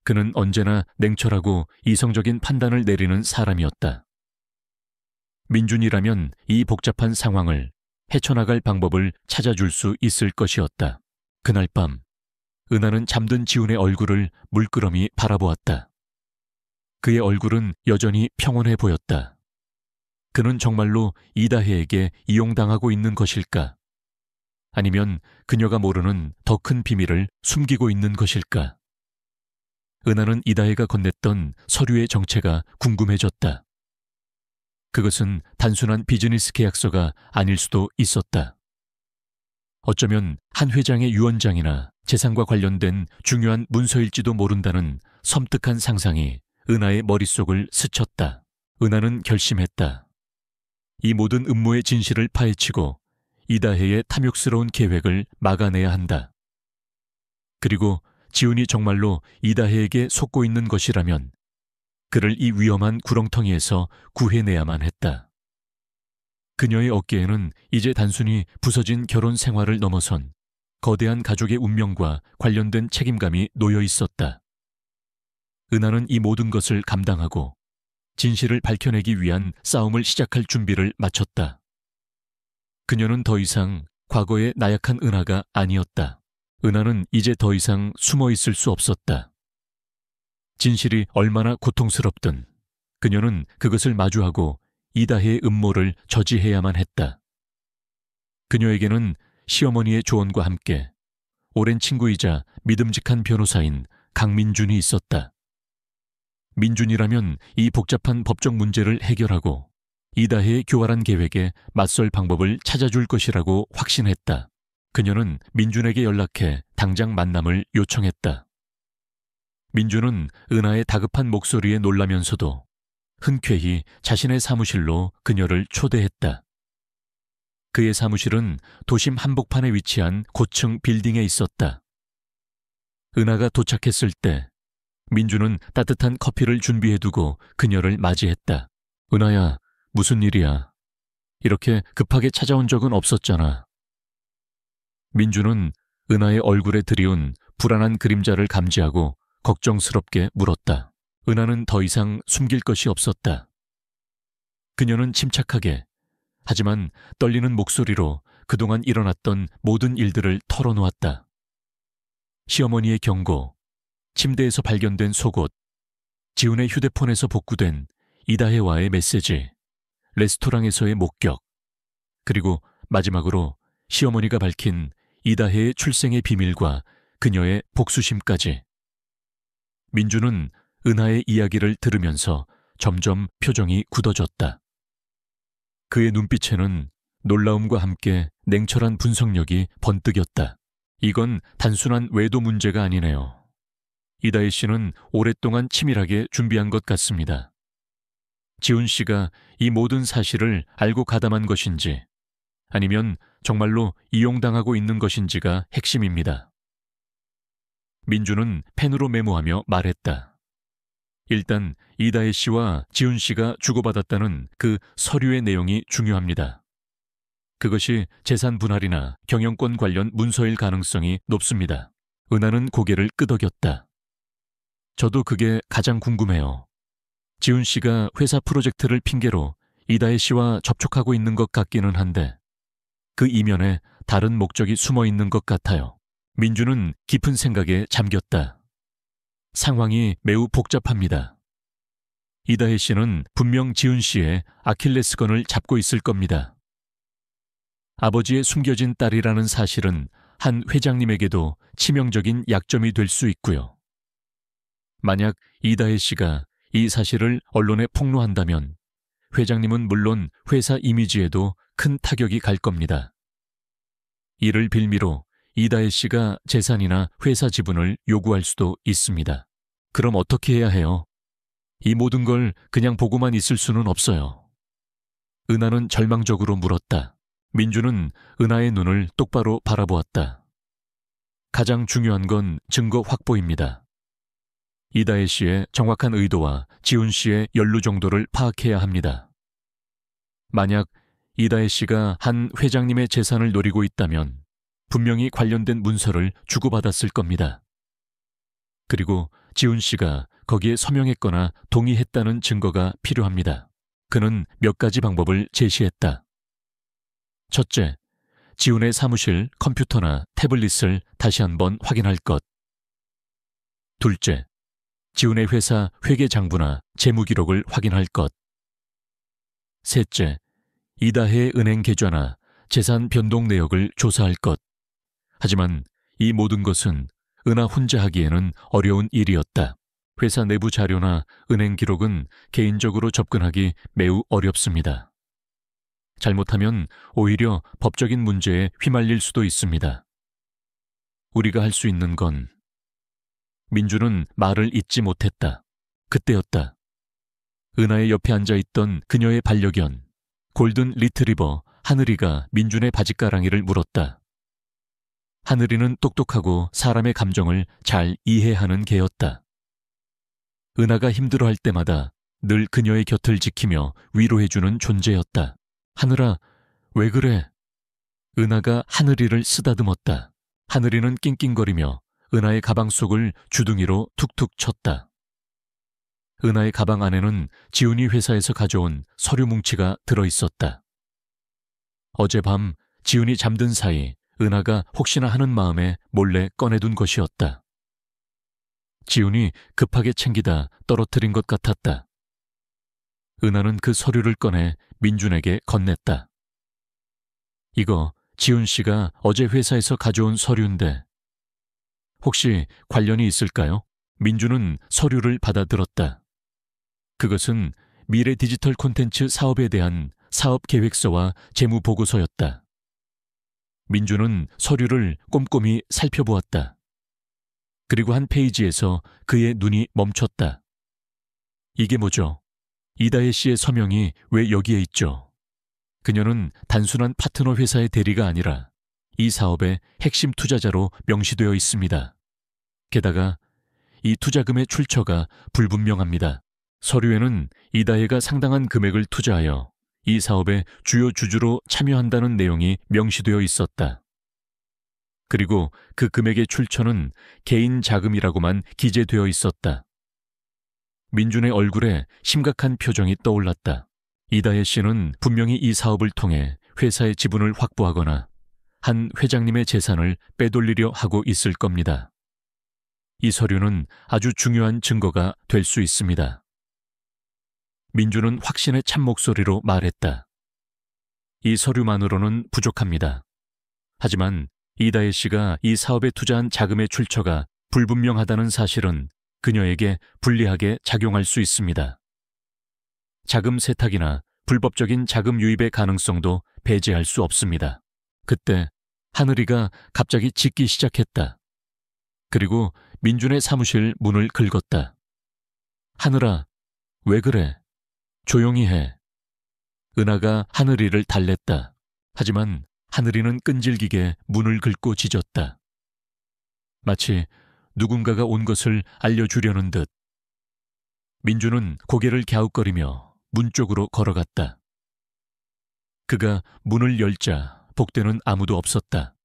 그는 언제나 냉철하고 이성적인 판단을 내리는 사람이었다. 민준이라면 이 복잡한 상황을 헤쳐나갈 방법을 찾아줄 수 있을 것이었다. 그날 밤, 은하는 잠든 지훈의 얼굴을 물끄러미 바라보았다. 그의 얼굴은 여전히 평온해 보였다. 그는 정말로 이다혜에게 이용당하고 있는 것일까? 아니면 그녀가 모르는 더 큰 비밀을 숨기고 있는 것일까? 은하는 이다혜가 건넸던 서류의 정체가 궁금해졌다. 그것은 단순한 비즈니스 계약서가 아닐 수도 있었다. 어쩌면 한 회장의 유언장이나 재산과 관련된 중요한 문서일지도 모른다는 섬뜩한 상상이 은하의 머릿속을 스쳤다. 은하는 결심했다. 이 모든 음모의 진실을 파헤치고 이다혜의 탐욕스러운 계획을 막아내야 한다. 그리고 지훈이 정말로 이다혜에게 속고 있는 것이라면 그를 이 위험한 구렁텅이에서 구해내야만 했다. 그녀의 어깨에는 이제 단순히 부서진 결혼 생활을 넘어선 거대한 가족의 운명과 관련된 책임감이 놓여 있었다. 은하는 이 모든 것을 감당하고 진실을 밝혀내기 위한 싸움을 시작할 준비를 마쳤다. 그녀는 더 이상 과거의 나약한 은하가 아니었다. 은하는 이제 더 이상 숨어 있을 수 없었다. 진실이 얼마나 고통스럽든 그녀는 그것을 마주하고 이다혜의 음모를 저지해야만 했다. 그녀에게는 시어머니의 조언과 함께 오랜 친구이자 믿음직한 변호사인 강민준이 있었다. 민준이라면 이 복잡한 법적 문제를 해결하고 이다혜의 교활한 계획에 맞설 방법을 찾아줄 것이라고 확신했다. 그녀는 민준에게 연락해 당장 만남을 요청했다. 민준은 은하의 다급한 목소리에 놀라면서도 흔쾌히 자신의 사무실로 그녀를 초대했다. 그의 사무실은 도심 한복판에 위치한 고층 빌딩에 있었다. 은하가 도착했을 때 민준은 따뜻한 커피를 준비해두고 그녀를 맞이했다. 은하야, 무슨 일이야? 이렇게 급하게 찾아온 적은 없었잖아. 민준은 은하의 얼굴에 드리운 불안한 그림자를 감지하고 걱정스럽게 물었다. 은하는 더 이상 숨길 것이 없었다. 그녀는 침착하게, 하지만 떨리는 목소리로 그동안 일어났던 모든 일들을 털어놓았다. 시어머니의 경고, 침대에서 발견된 속옷, 지훈의 휴대폰에서 복구된 이다혜와의 메시지, 레스토랑에서의 목격, 그리고 마지막으로 시어머니가 밝힌 이다혜의 출생의 비밀과 그녀의 복수심까지. 민준은 은하의 이야기를 들으면서 점점 표정이 굳어졌다. 그의 눈빛에는 놀라움과 함께 냉철한 분석력이 번뜩였다. 이건 단순한 외도 문제가 아니네요. 이다혜 씨는 오랫동안 치밀하게 준비한 것 같습니다. 지훈 씨가 이 모든 사실을 알고 가담한 것인지 아니면 정말로 이용당하고 있는 것인지가 핵심입니다. 민준은 펜으로 메모하며 말했다. 일단 이다혜 씨와 지훈 씨가 주고받았다는 그 서류의 내용이 중요합니다. 그것이 재산 분할이나 경영권 관련 문서일 가능성이 높습니다. 은하는 고개를 끄덕였다. 저도 그게 가장 궁금해요. 지훈 씨가 회사 프로젝트를 핑계로 이다혜 씨와 접촉하고 있는 것 같기는 한데 그 이면에 다른 목적이 숨어 있는 것 같아요. 민준은 깊은 생각에 잠겼다. 상황이 매우 복잡합니다. 이다혜 씨는 분명 지훈 씨의 아킬레스건을 잡고 있을 겁니다. 아버지의 숨겨진 딸이라는 사실은 한 회장님에게도 치명적인 약점이 될 수 있고요. 만약 이다혜 씨가 이 사실을 언론에 폭로한다면 회장님은 물론 회사 이미지에도 큰 타격이 갈 겁니다. 이를 빌미로 이다혜 씨가 재산이나 회사 지분을 요구할 수도 있습니다. 그럼 어떻게 해야 해요? 이 모든 걸 그냥 보고만 있을 수는 없어요. 은하는 절망적으로 물었다. 민주는 은하의 눈을 똑바로 바라보았다. 가장 중요한 건 증거 확보입니다. 이다혜 씨의 정확한 의도와 지훈 씨의 연루 정도를 파악해야 합니다. 만약 이다혜 씨가 한 회장님의 재산을 노리고 있다면 분명히 관련된 문서를 주고받았을 겁니다. 그리고 지훈 씨가 거기에 서명했거나 동의했다는 증거가 필요합니다. 그는 몇 가지 방법을 제시했다. 첫째, 지훈의 사무실 컴퓨터나 태블릿을 다시 한번 확인할 것. 둘째, 지훈의 회사 회계장부나 재무기록을 확인할 것. 셋째, 이다혜의 은행 계좌나 재산 변동 내역을 조사할 것. 하지만 이 모든 것은 은하 혼자 하기에는 어려운 일이었다. 회사 내부 자료나 은행 기록은 개인적으로 접근하기 매우 어렵습니다. 잘못하면 오히려 법적인 문제에 휘말릴 수도 있습니다. 우리가 할 수 있는 건 민주는 말을 잇지 못했다. 그때였다. 은하의 옆에 앉아있던 그녀의 반려견 골든 리트리버 하늘이가 민준의 바짓가랑이를 물었다. 하늘이는 똑똑하고 사람의 감정을 잘 이해하는 개였다. 은하가 힘들어할 때마다 늘 그녀의 곁을 지키며 위로해주는 존재였다. 하늘아, 왜 그래? 은하가 하늘이를 쓰다듬었다. 하늘이는 낑낑거리며 은하의 가방 속을 주둥이로 툭툭 쳤다. 은하의 가방 안에는 지훈이 회사에서 가져온 서류 뭉치가 들어있었다. 어젯밤 지훈이 잠든 사이 은하가 혹시나 하는 마음에 몰래 꺼내둔 것이었다. 지훈이 급하게 챙기다 떨어뜨린 것 같았다. 은하는 그 서류를 꺼내 민준에게 건넸다. 이거 지훈 씨가 어제 회사에서 가져온 서류인데 혹시 관련이 있을까요? 민준은 서류를 받아들었다. 그것은 미래 디지털 콘텐츠 사업에 대한 사업 계획서와 재무 보고서였다. 민준은 서류를 꼼꼼히 살펴보았다. 그리고 한 페이지에서 그의 눈이 멈췄다. 이게 뭐죠? 이다혜 씨의 서명이 왜 여기에 있죠? 그녀는 단순한 파트너 회사의 대리가 아니라 이 사업의 핵심 투자자로 명시되어 있습니다. 게다가 이 투자금의 출처가 불분명합니다. 서류에는 이다혜가 상당한 금액을 투자하여 이 사업의 주요 주주로 참여한다는 내용이 명시되어 있었다. 그리고 그 금액의 출처는 개인 자금이라고만 기재되어 있었다. 민준의 얼굴에 심각한 표정이 떠올랐다. 이다혜 씨는 분명히 이 사업을 통해 회사의 지분을 확보하거나 한 회장님의 재산을 빼돌리려 하고 있을 겁니다. 이 서류는 아주 중요한 증거가 될 수 있습니다. 민준은 확신의 찬 목소리로 말했다. 이 서류만으로는 부족합니다. 하지만 이다혜 씨가 이 사업에 투자한 자금의 출처가 불분명하다는 사실은 그녀에게 불리하게 작용할 수 있습니다. 자금 세탁이나 불법적인 자금 유입의 가능성도 배제할 수 없습니다. 그때 하늘이가 갑자기 짖기 시작했다. 그리고 민준의 사무실 문을 긁었다. 하늘아, 왜 그래? 조용히 해. 은하가 하늘이를 달랬다. 하지만 하늘이는 끈질기게 문을 긁고 짖었다. 마치 누군가가 온 것을 알려주려는 듯. 민준은 고개를 갸웃거리며 문 쪽으로 걸어갔다. 그가 문을 열자 복도에는 아무도 없었다.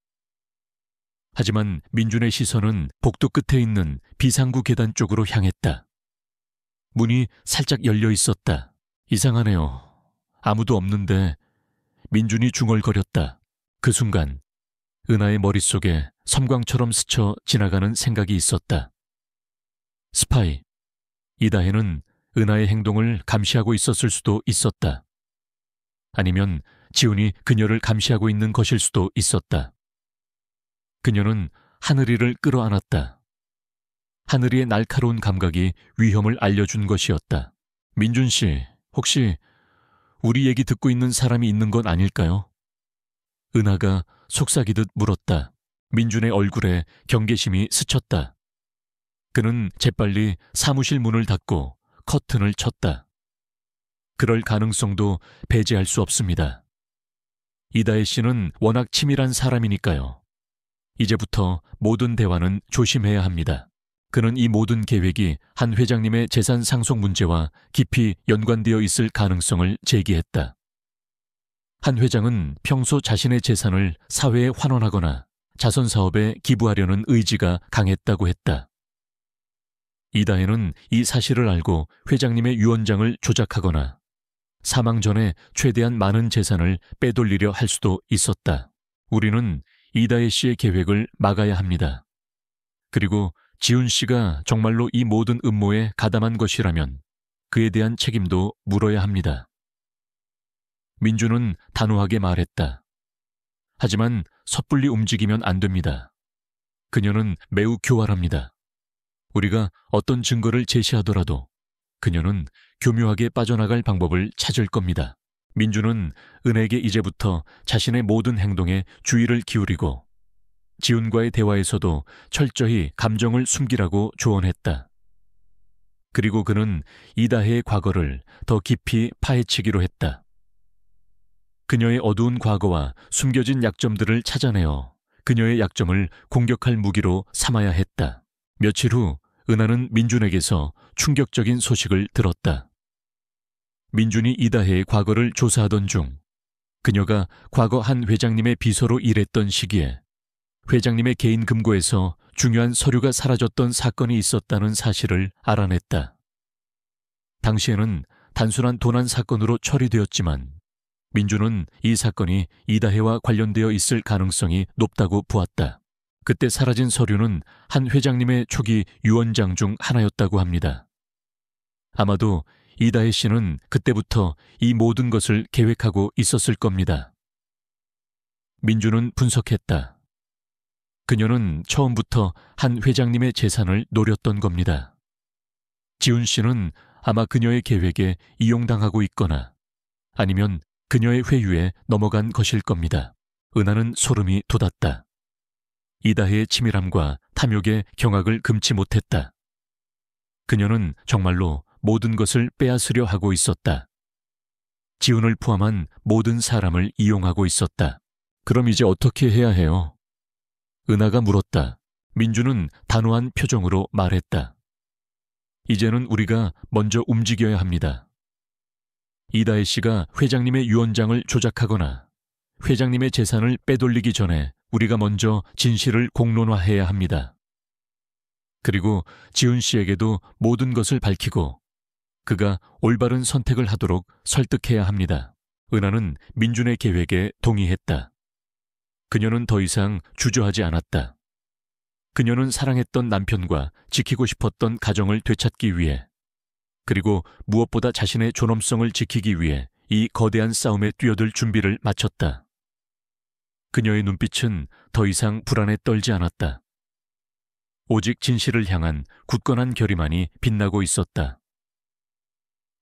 하지만 민준의 시선은 복도 끝에 있는 비상구 계단 쪽으로 향했다. 문이 살짝 열려 있었다. 이상하네요. 아무도 없는데. 민준이 중얼거렸다. 그 순간 은하의 머릿속에 섬광처럼 스쳐 지나가는 생각이 있었다. 스파이. 이다혜는 은하의 행동을 감시하고 있었을 수도 있었다. 아니면 지훈이 그녀를 감시하고 있는 것일 수도 있었다. 그녀는 하늘이를 끌어안았다. 하늘이의 날카로운 감각이 위험을 알려준 것이었다. 민준 씨, 혹시 우리 얘기 듣고 있는 사람이 있는 건 아닐까요? 은하가 속삭이듯 물었다. 민준의 얼굴에 경계심이 스쳤다. 그는 재빨리 사무실 문을 닫고 커튼을 쳤다. 그럴 가능성도 배제할 수 없습니다. 이다혜 씨는 워낙 치밀한 사람이니까요. 이제부터 모든 대화는 조심해야 합니다. 그는 이 모든 계획이 한 회장님의 재산 상속 문제와 깊이 연관되어 있을 가능성을 제기했다. 한 회장은 평소 자신의 재산을 사회에 환원하거나 자선 사업에 기부하려는 의지가 강했다고 했다. 이다혜는 이 사실을 알고 회장님의 유언장을 조작하거나 사망 전에 최대한 많은 재산을 빼돌리려 할 수도 있었다. 우리는 이다혜 씨의 계획을 막아야 합니다. 그리고 지훈 씨가 정말로 이 모든 음모에 가담한 것이라면 그에 대한 책임도 물어야 합니다. 민주는 단호하게 말했다. 하지만 섣불리 움직이면 안 됩니다. 그녀는 매우 교활합니다. 우리가 어떤 증거를 제시하더라도 그녀는 교묘하게 빠져나갈 방법을 찾을 겁니다. 민주는 은혜에게 이제부터 자신의 모든 행동에 주의를 기울이고 지훈과의 대화에서도 철저히 감정을 숨기라고 조언했다. 그리고 그는 이다혜의 과거를 더 깊이 파헤치기로 했다. 그녀의 어두운 과거와 숨겨진 약점들을 찾아내어 그녀의 약점을 공격할 무기로 삼아야 했다. 며칠 후 은하는 민준에게서 충격적인 소식을 들었다. 민준이 이다혜의 과거를 조사하던 중 그녀가 과거 한 회장님의 비서로 일했던 시기에 회장님의 개인 금고에서 중요한 서류가 사라졌던 사건이 있었다는 사실을 알아냈다. 당시에는 단순한 도난 사건으로 처리되었지만 민준은 이 사건이 이다혜와 관련되어 있을 가능성이 높다고 보았다. 그때 사라진 서류는 한 회장님의 초기 유언장 중 하나였다고 합니다. 아마도 이다혜 씨는 그때부터 이 모든 것을 계획하고 있었을 겁니다. 민준은 분석했다. 그녀는 처음부터 한 회장님의 재산을 노렸던 겁니다. 지훈 씨는 아마 그녀의 계획에 이용당하고 있거나 아니면 그녀의 회유에 넘어간 것일 겁니다. 은하는 소름이 돋았다. 이다혜의 치밀함과 탐욕의 경악을 금치 못했다. 그녀는 정말로 모든 것을 빼앗으려 하고 있었다. 지훈을 포함한 모든 사람을 이용하고 있었다. 그럼 이제 어떻게 해야 해요? 은하가 물었다. 민주는 단호한 표정으로 말했다. 이제는 우리가 먼저 움직여야 합니다. 이다혜 씨가 회장님의 유언장을 조작하거나 회장님의 재산을 빼돌리기 전에 우리가 먼저 진실을 공론화해야 합니다. 그리고 지훈 씨에게도 모든 것을 밝히고 그가 올바른 선택을 하도록 설득해야 합니다. 은하는 민준의 계획에 동의했다. 그녀는 더 이상 주저하지 않았다. 그녀는 사랑했던 남편과 지키고 싶었던 가정을 되찾기 위해 그리고 무엇보다 자신의 존엄성을 지키기 위해 이 거대한 싸움에 뛰어들 준비를 마쳤다. 그녀의 눈빛은 더 이상 불안에 떨지 않았다. 오직 진실을 향한 굳건한 결의만이 빛나고 있었다.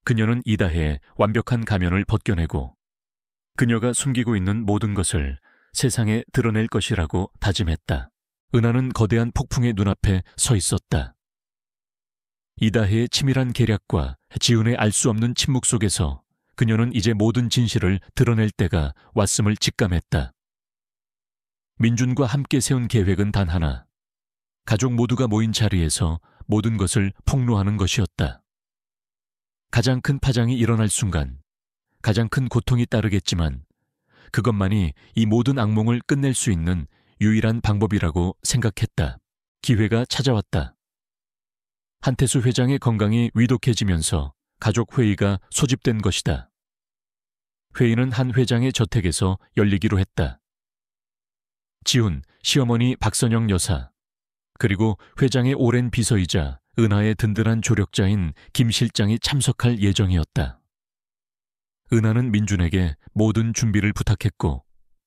그녀는 이다혜의 완벽한 가면을 벗겨내고 그녀가 숨기고 있는 모든 것을 세상에 드러낼 것이라고 다짐했다. 은하는 거대한 폭풍의 눈앞에 서 있었다. 이다혜의 치밀한 계략과 지훈의 알 수 없는 침묵 속에서 그녀는 이제 모든 진실을 드러낼 때가 왔음을 직감했다. 민준과 함께 세운 계획은 단 하나. 가족 모두가 모인 자리에서 모든 것을 폭로하는 것이었다. 가장 큰 파장이 일어날 순간 가장 큰 고통이 따르겠지만 그것만이 이 모든 악몽을 끝낼 수 있는 유일한 방법이라고 생각했다. 기회가 찾아왔다. 한태수 회장의 건강이 위독해지면서 가족 회의가 소집된 것이다. 회의는 한 회장의 저택에서 열리기로 했다. 지훈, 시어머니 박선영 여사, 그리고 회장의 오랜 비서이자 은하의 든든한 조력자인 김 실장이 참석할 예정이었다. 은하는 민준에게 모든 준비를 부탁했고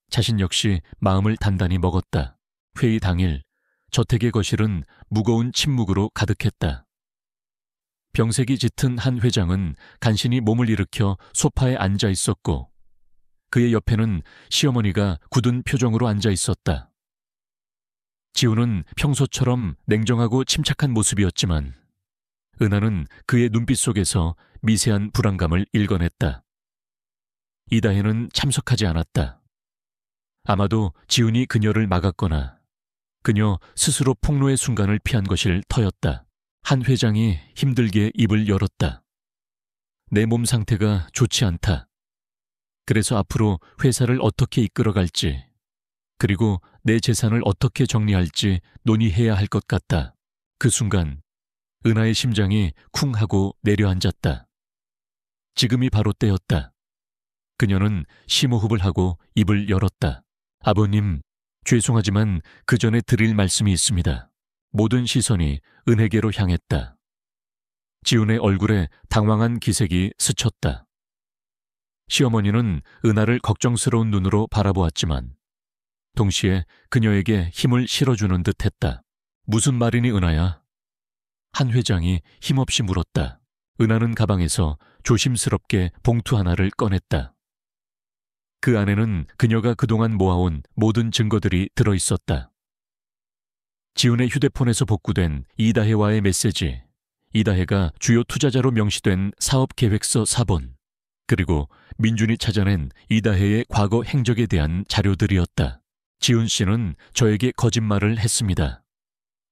자신 역시 마음을 단단히 먹었다. 회의 당일 저택의 거실은 무거운 침묵으로 가득했다. 병색이 짙은 한 회장은 간신히 몸을 일으켜 소파에 앉아 있었고 그의 옆에는 시어머니가 굳은 표정으로 앉아 있었다. 지우는 평소처럼 냉정하고 침착한 모습이었지만 은하는 그의 눈빛 속에서 미세한 불안감을 읽어냈다. 이다혜는 참석하지 않았다. 아마도 지훈이 그녀를 막았거나 그녀 스스로 폭로의 순간을 피한 것일 터였다. 한 회장이 힘들게 입을 열었다. 내 몸 상태가 좋지 않다. 그래서 앞으로 회사를 어떻게 이끌어갈지, 그리고 내 재산을 어떻게 정리할지 논의해야 할 것 같다. 그 순간 은하의 심장이 쿵 하고 내려앉았다. 지금이 바로 때였다. 그녀는 심호흡을 하고 입을 열었다. 아버님, 죄송하지만 그 전에 드릴 말씀이 있습니다. 모든 시선이 은혜계로 향했다. 지훈의 얼굴에 당황한 기색이 스쳤다. 시어머니는 은하를 걱정스러운 눈으로 바라보았지만 동시에 그녀에게 힘을 실어주는 듯했다. 무슨 말이니 은하야? 한 회장이 힘없이 물었다. 은하는 가방에서 조심스럽게 봉투 하나를 꺼냈다. 그 안에는 그녀가 그동안 모아온 모든 증거들이 들어있었다. 지훈의 휴대폰에서 복구된 이다혜와의 메시지, 이다혜가 주요 투자자로 명시된 사업계획서 4본, 그리고 민준이 찾아낸 이다혜의 과거 행적에 대한 자료들이었다. 지훈 씨는 저에게 거짓말을 했습니다.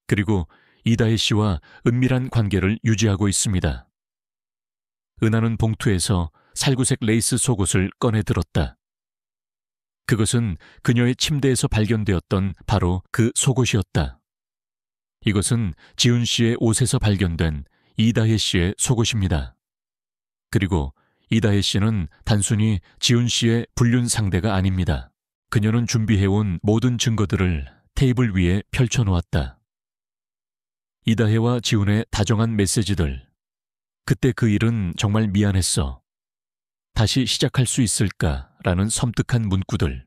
그리고 이다혜 씨와 은밀한 관계를 유지하고 있습니다. 은하는 봉투에서 살구색 레이스 속옷을 꺼내 들었다. 그것은 그녀의 침대에서 발견되었던 바로 그 속옷이었다. 이것은 지훈 씨의 옷에서 발견된 이다혜 씨의 속옷입니다. 그리고 이다혜 씨는 단순히 지훈 씨의 불륜 상대가 아닙니다. 그녀는 준비해온 모든 증거들을 테이블 위에 펼쳐놓았다. 이다혜와 지훈의 다정한 메시지들. 그때 그 일은 정말 미안했어. 다시 시작할 수 있을까라는 섬뜩한 문구들.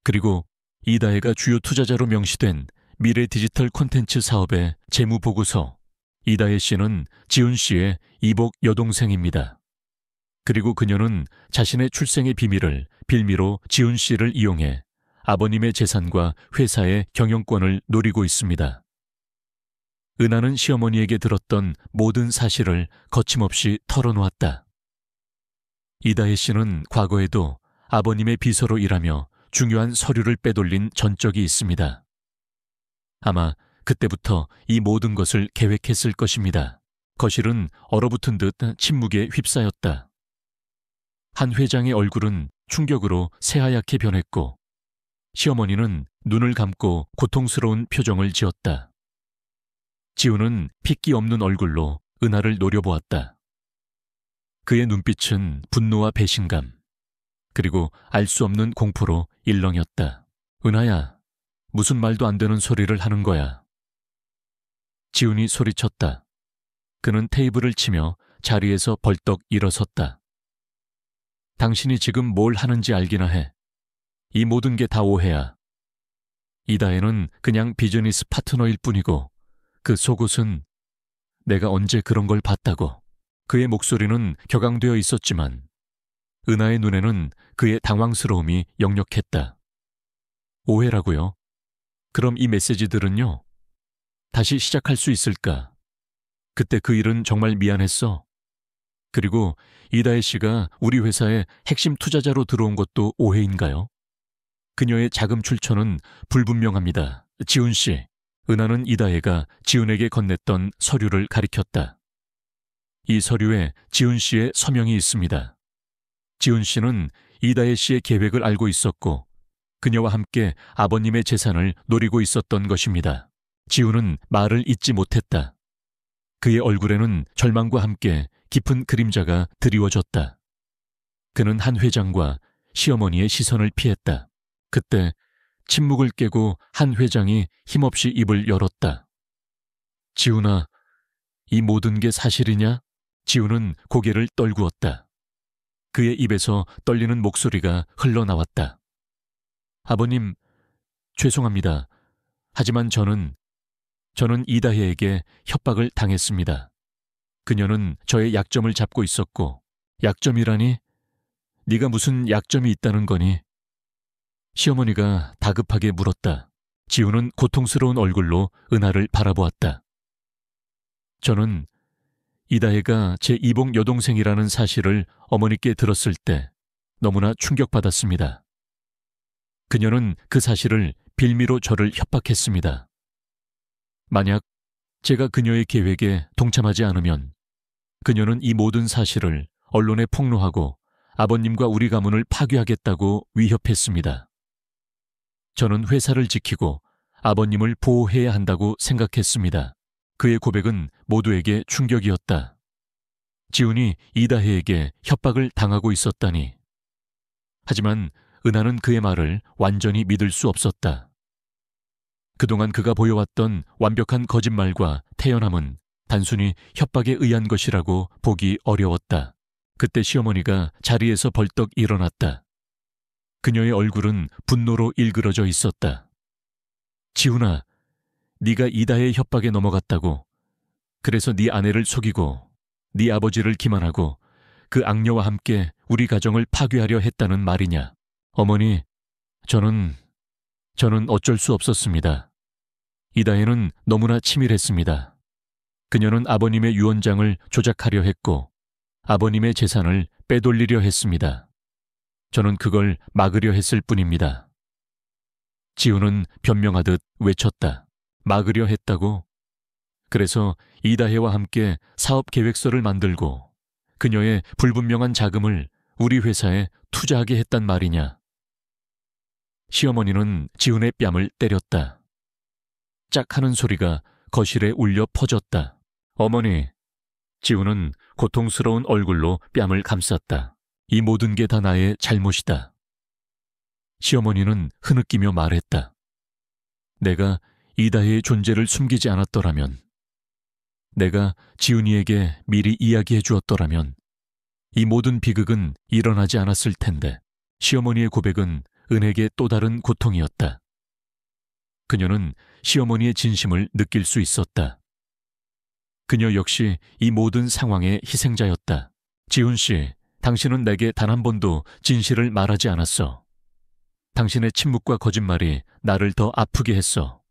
그리고 이다혜가 주요 투자자로 명시된 미래 디지털 콘텐츠 사업의 재무보고서. 이다혜 씨는 지훈 씨의 이복 여동생입니다. 그리고 그녀는 자신의 출생의 비밀을 빌미로 지훈 씨를 이용해 아버님의 재산과 회사의 경영권을 노리고 있습니다. 은하는 시어머니에게 들었던 모든 사실을 거침없이 털어놓았다. 이다혜 씨는 과거에도 아버님의 비서로 일하며 중요한 서류를 빼돌린 전적이 있습니다. 아마 그때부터 이 모든 것을 계획했을 것입니다. 거실은 얼어붙은 듯 침묵에 휩싸였다. 한 회장의 얼굴은 충격으로 새하얗게 변했고 시어머니는 눈을 감고 고통스러운 표정을 지었다. 지훈은 핏기 없는 얼굴로 은하를 노려보았다. 그의 눈빛은 분노와 배신감, 그리고 알 수 없는 공포로 일렁였다. 은하야, 무슨 말도 안 되는 소리를 하는 거야. 지훈이 소리쳤다. 그는 테이블을 치며 자리에서 벌떡 일어섰다. 당신이 지금 뭘 하는지 알기나 해. 이 모든 게 다 오해야. 이다혜는 그냥 비즈니스 파트너일 뿐이고 그 속옷은 내가 언제 그런 걸 봤다고. 그의 목소리는 격앙되어 있었지만 은하의 눈에는 그의 당황스러움이 역력했다. 오해라고요? 그럼 이 메시지들은요? 다시 시작할 수 있을까? 그때 그 일은 정말 미안했어. 그리고 이다혜 씨가 우리 회사의 핵심 투자자로 들어온 것도 오해인가요? 그녀의 자금 출처는 불분명합니다. 지훈 씨. 은하는 이다혜가 지훈에게 건넸던 서류를 가리켰다. 이 서류에 지훈 씨의 서명이 있습니다. 지훈 씨는 이다혜 씨의 계획을 알고 있었고 그녀와 함께 아버님의 재산을 노리고 있었던 것입니다. 지훈은 말을 잇지 못했다. 그의 얼굴에는 절망과 함께 깊은 그림자가 드리워졌다. 그는 한 회장과 시어머니의 시선을 피했다. 그때 침묵을 깨고 한 회장이 힘없이 입을 열었다. 지훈아, 이 모든 게 사실이냐? 지훈은 고개를 떨구었다. 그의 입에서 떨리는 목소리가 흘러나왔다. 아버님, 죄송합니다. 하지만 저는 이다혜에게 협박을 당했습니다. 그녀는 저의 약점을 잡고 있었고, 약점이라니? 네가 무슨 약점이 있다는 거니? 시어머니가 다급하게 물었다. 지훈은 고통스러운 얼굴로 은하를 바라보았다. 저는 이다혜가 제 이복 여동생이라는 사실을 어머니께 들었을 때 너무나 충격받았습니다. 그녀는 그 사실을 빌미로 저를 협박했습니다. 만약 제가 그녀의 계획에 동참하지 않으면 그녀는 이 모든 사실을 언론에 폭로하고 아버님과 우리 가문을 파괴하겠다고 위협했습니다. 저는 회사를 지키고 아버님을 보호해야 한다고 생각했습니다. 그의 고백은 모두에게 충격이었다. 지훈이 이다혜에게 협박을 당하고 있었다니. 하지만 은하는 그의 말을 완전히 믿을 수 없었다. 그동안 그가 보여왔던 완벽한 거짓말과 태연함은 단순히 협박에 의한 것이라고 보기 어려웠다. 그때 시어머니가 자리에서 벌떡 일어났다. 그녀의 얼굴은 분노로 일그러져 있었다. 지훈아, 네가 이다혜의 협박에 넘어갔다고. 그래서 네 아내를 속이고 네 아버지를 기만하고 그 악녀와 함께 우리 가정을 파괴하려 했다는 말이냐. 어머니, 저는 어쩔 수 없었습니다. 이다혜는 너무나 치밀했습니다. 그녀는 아버님의 유언장을 조작하려 했고 아버님의 재산을 빼돌리려 했습니다. 저는 그걸 막으려 했을 뿐입니다. 지훈은 변명하듯 외쳤다. 막으려 했다고? 그래서 이다혜와 함께 사업 계획서를 만들고 그녀의 불분명한 자금을 우리 회사에 투자하게 했단 말이냐. 시어머니는 지훈의 뺨을 때렸다. 짝 하는 소리가 거실에 울려 퍼졌다. 어머니, 지훈은 고통스러운 얼굴로 뺨을 감쌌다. 이 모든 게 다 나의 잘못이다. 시어머니는 흐느끼며 말했다. 내가 이다혜의 존재를 숨기지 않았더라면, 내가 지훈이에게 미리 이야기해 주었더라면 이 모든 비극은 일어나지 않았을 텐데. 시어머니의 고백은 은혜에게 또 다른 고통이었다. 그녀는 시어머니의 진심을 느낄 수 있었다. 그녀 역시 이 모든 상황의 희생자였다. 지훈 씨, 당신은 내게 단 한 번도 진실을 말하지 않았어. 당신의 침묵과 거짓말이 나를 더 아프게 했어.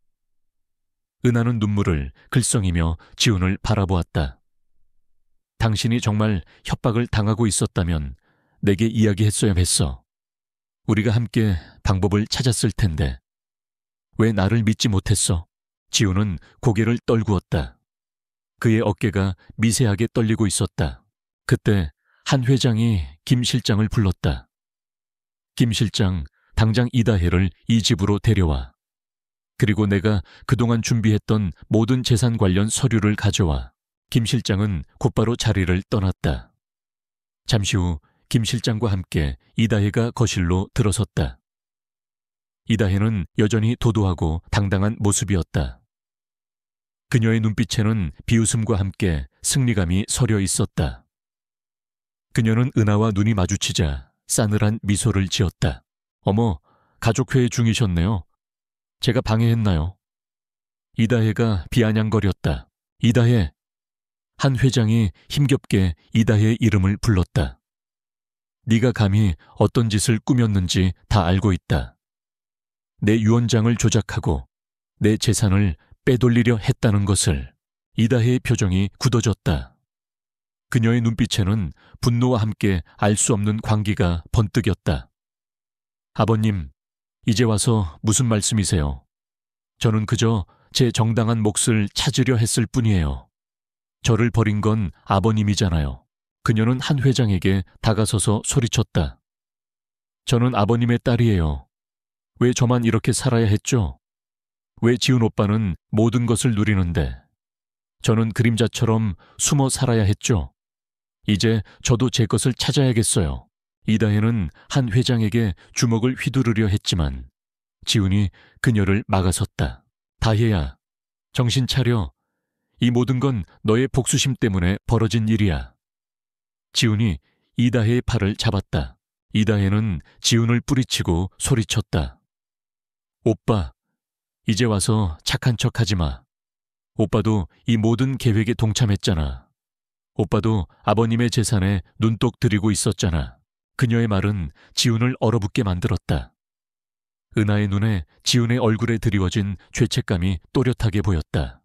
은하는 눈물을 글썽이며 지훈을 바라보았다. 당신이 정말 협박을 당하고 있었다면 내게 이야기했어야 했어. 우리가 함께 방법을 찾았을 텐데. 왜 나를 믿지 못했어? 지훈은 고개를 떨구었다. 그의 어깨가 미세하게 떨리고 있었다. 그때 한 회장이 김 실장을 불렀다. 김 실장, 당장 이다혜를 이 집으로 데려와. 그리고 내가 그동안 준비했던 모든 재산 관련 서류를 가져와. 김 실장은 곧바로 자리를 떠났다. 잠시 후 김 실장과 함께 이다혜가 거실로 들어섰다. 이다혜는 여전히 도도하고 당당한 모습이었다. 그녀의 눈빛에는 비웃음과 함께 승리감이 서려 있었다. 그녀는 은하와 눈이 마주치자 싸늘한 미소를 지었다. 어머, 가족회의 중이셨네요. 제가 방해했나요? 이다혜가 비아냥거렸다. 이다혜. 한 회장이 힘겹게 이다혜의 이름을 불렀다. 네가 감히 어떤 짓을 꾸몄는지 다 알고 있다. 내 유언장을 조작하고 내 재산을 빼돌리려 했다는 것을. 이다혜의 표정이 굳어졌다. 그녀의 눈빛에는 분노와 함께 알 수 없는 광기가 번뜩였다. 아버님, 이제 와서 무슨 말씀이세요? 저는 그저 제 정당한 몫을 찾으려 했을 뿐이에요. 저를 버린 건 아버님이잖아요. 그녀는 한 회장에게 다가서서 소리쳤다. 저는 아버님의 딸이에요. 왜 저만 이렇게 살아야 했죠? 왜 지훈 오빠는 모든 것을 누리는데 저는 그림자처럼 숨어 살아야 했죠? 이제 저도 제 것을 찾아야겠어요. 이다혜는 한 회장에게 주먹을 휘두르려 했지만 지훈이 그녀를 막아섰다. 다혜야, 정신 차려. 이 모든 건 너의 복수심 때문에 벌어진 일이야. 지훈이 이다혜의 팔을 잡았다. 이다혜는 지훈을 뿌리치고 소리쳤다. 오빠, 이제 와서 착한 척 하지 마. 오빠도 이 모든 계획에 동참했잖아. 오빠도 아버님의 재산에 눈독 들이고 있었잖아. 그녀의 말은 지훈을 얼어붙게 만들었다. 은하의 눈에 지훈의 얼굴에 드리워진 죄책감이 또렷하게 보였다.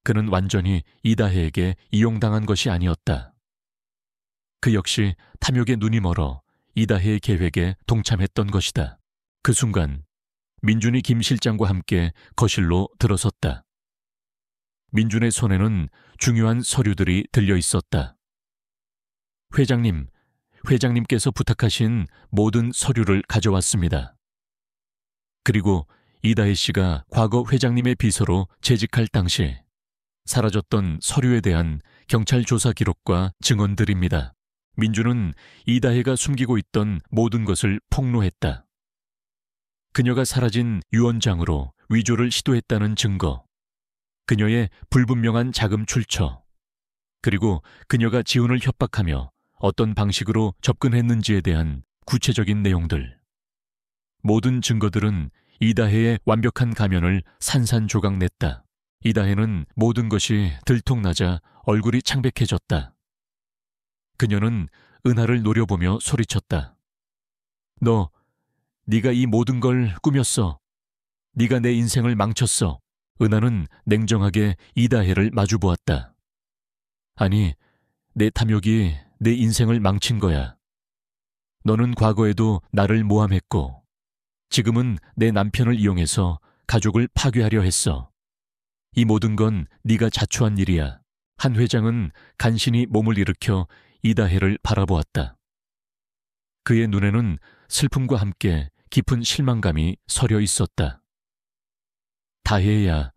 그는 완전히 이다혜에게 이용당한 것이 아니었다. 그 역시 탐욕에 눈이 멀어 이다혜의 계획에 동참했던 것이다. 그 순간 민준이 김 실장과 함께 거실로 들어섰다. 민준의 손에는 중요한 서류들이 들려 있었다. 회장님, 회장님께서 부탁하신 모든 서류를 가져왔습니다. 그리고 이다혜 씨가 과거 회장님의 비서로 재직할 당시 사라졌던 서류에 대한 경찰 조사 기록과 증언들입니다. 민준은 이다혜가 숨기고 있던 모든 것을 폭로했다. 그녀가 사라진 유언장으로 위조를 시도했다는 증거, 그녀의 불분명한 자금 출처, 그리고 그녀가 지훈을 협박하며 어떤 방식으로 접근했는지에 대한 구체적인 내용들. 모든 증거들은 이다혜의 완벽한 가면을 산산조각냈다. 이다혜는 모든 것이 들통나자 얼굴이 창백해졌다. 그녀는 은하를 노려보며 소리쳤다. 네가 이 모든 걸 꾸몄어. 네가 내 인생을 망쳤어. 은하는 냉정하게 이다혜를 마주보았다. 아니, 내 탐욕이 내 인생을 망친 거야. 너는 과거에도 나를 모함했고 지금은 내 남편을 이용해서 가족을 파괴하려 했어. 이 모든 건 네가 자초한 일이야. 한 회장은 간신히 몸을 일으켜 이다혜를 바라보았다. 그의 눈에는 슬픔과 함께 깊은 실망감이 서려 있었다. 다혜야,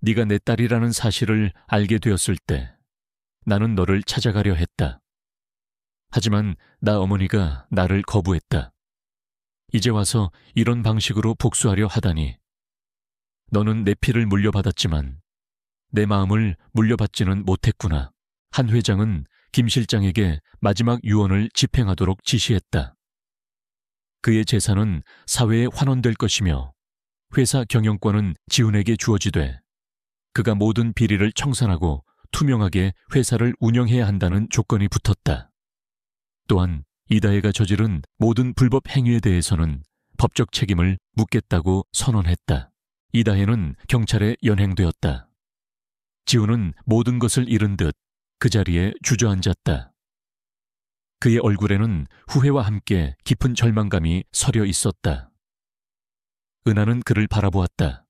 네가 내 딸이라는 사실을 알게 되었을 때 나는 너를 찾아가려 했다. 하지만 나 어머니가 나를 거부했다. 이제 와서 이런 방식으로 복수하려 하다니. 너는 내 피를 물려받았지만 내 마음을 물려받지는 못했구나. 한 회장은 김 실장에게 마지막 유언을 집행하도록 지시했다. 그의 재산은 사회에 환원될 것이며 회사 경영권은 지훈에게 주어지되 그가 모든 비리를 청산하고 투명하게 회사를 운영해야 한다는 조건이 붙었다. 또한 이다혜가 저지른 모든 불법 행위에 대해서는 법적 책임을 묻겠다고 선언했다. 이다혜는 경찰에 연행되었다. 지훈은 모든 것을 잃은 듯 그 자리에 주저앉았다. 그의 얼굴에는 후회와 함께 깊은 절망감이 서려 있었다. 은하는 그를 바라보았다.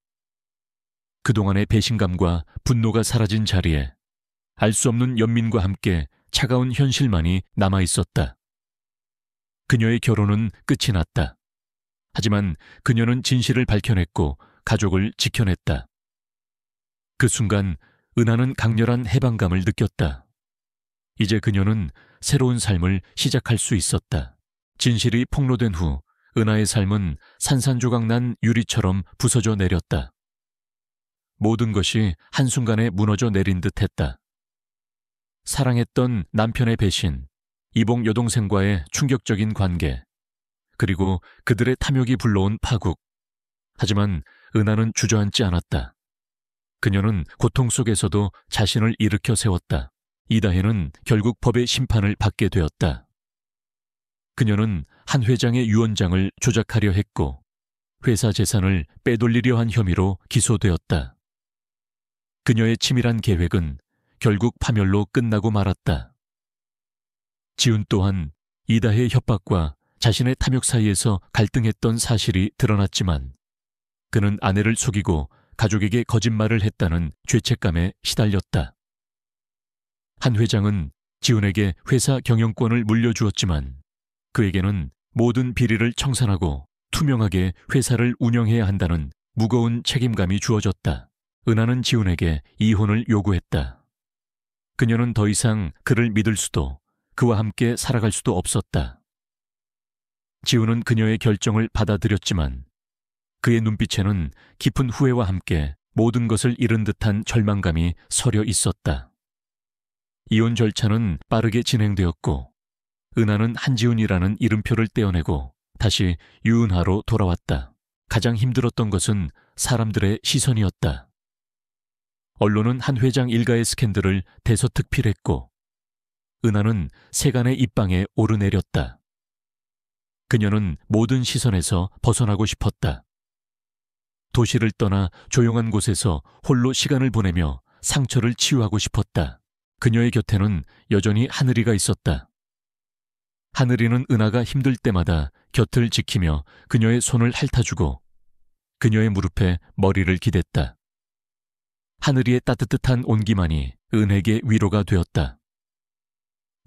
그동안의 배신감과 분노가 사라진 자리에 알 수 없는 연민과 함께 차가운 현실만이 남아있었다. 그녀의 결혼은 끝이 났다. 하지만 그녀는 진실을 밝혀냈고 가족을 지켜냈다. 그 순간 은하는 강렬한 해방감을 느꼈다. 이제 그녀는 새로운 삶을 시작할 수 있었다. 진실이 폭로된 후 은하의 삶은 산산조각난 유리처럼 부서져 내렸다. 모든 것이 한순간에 무너져 내린 듯했다. 사랑했던 남편의 배신, 이복 여동생과의 충격적인 관계, 그리고 그들의 탐욕이 불러온 파국. 하지만 은하는 주저앉지 않았다. 그녀는 고통 속에서도 자신을 일으켜 세웠다. 이다혜는 결국 법의 심판을 받게 되었다. 그녀는 한 회장의 유언장을 조작하려 했고 회사 재산을 빼돌리려 한 혐의로 기소되었다. 그녀의 치밀한 계획은 결국 파멸로 끝나고 말았다. 지훈 또한 이다혜의 협박과 자신의 탐욕 사이에서 갈등했던 사실이 드러났지만 그는 아내를 속이고 가족에게 거짓말을 했다는 죄책감에 시달렸다. 한 회장은 지훈에게 회사 경영권을 물려주었지만 그에게는 모든 비리를 청산하고 투명하게 회사를 운영해야 한다는 무거운 책임감이 주어졌다. 은하는 지훈에게 이혼을 요구했다. 그녀는 더 이상 그를 믿을 수도 그와 함께 살아갈 수도 없었다. 지훈은 그녀의 결정을 받아들였지만 그의 눈빛에는 깊은 후회와 함께 모든 것을 잃은 듯한 절망감이 서려 있었다. 이혼 절차는 빠르게 진행되었고 은하는 한지훈이라는 이름표를 떼어내고 다시 유은하로 돌아왔다. 가장 힘들었던 것은 사람들의 시선이었다. 언론은 한 회장 일가의 스캔들을 대서특필했고 은하는 세간의 입방에 오르내렸다. 그녀는 모든 시선에서 벗어나고 싶었다. 도시를 떠나 조용한 곳에서 홀로 시간을 보내며 상처를 치유하고 싶었다. 그녀의 곁에는 여전히 하늘이가 있었다. 하늘이는 은하가 힘들 때마다 곁을 지키며 그녀의 손을 핥아주고 그녀의 무릎에 머리를 기댔다. 하늘이의 따뜻한 온기만이 은에게 위로가 되었다.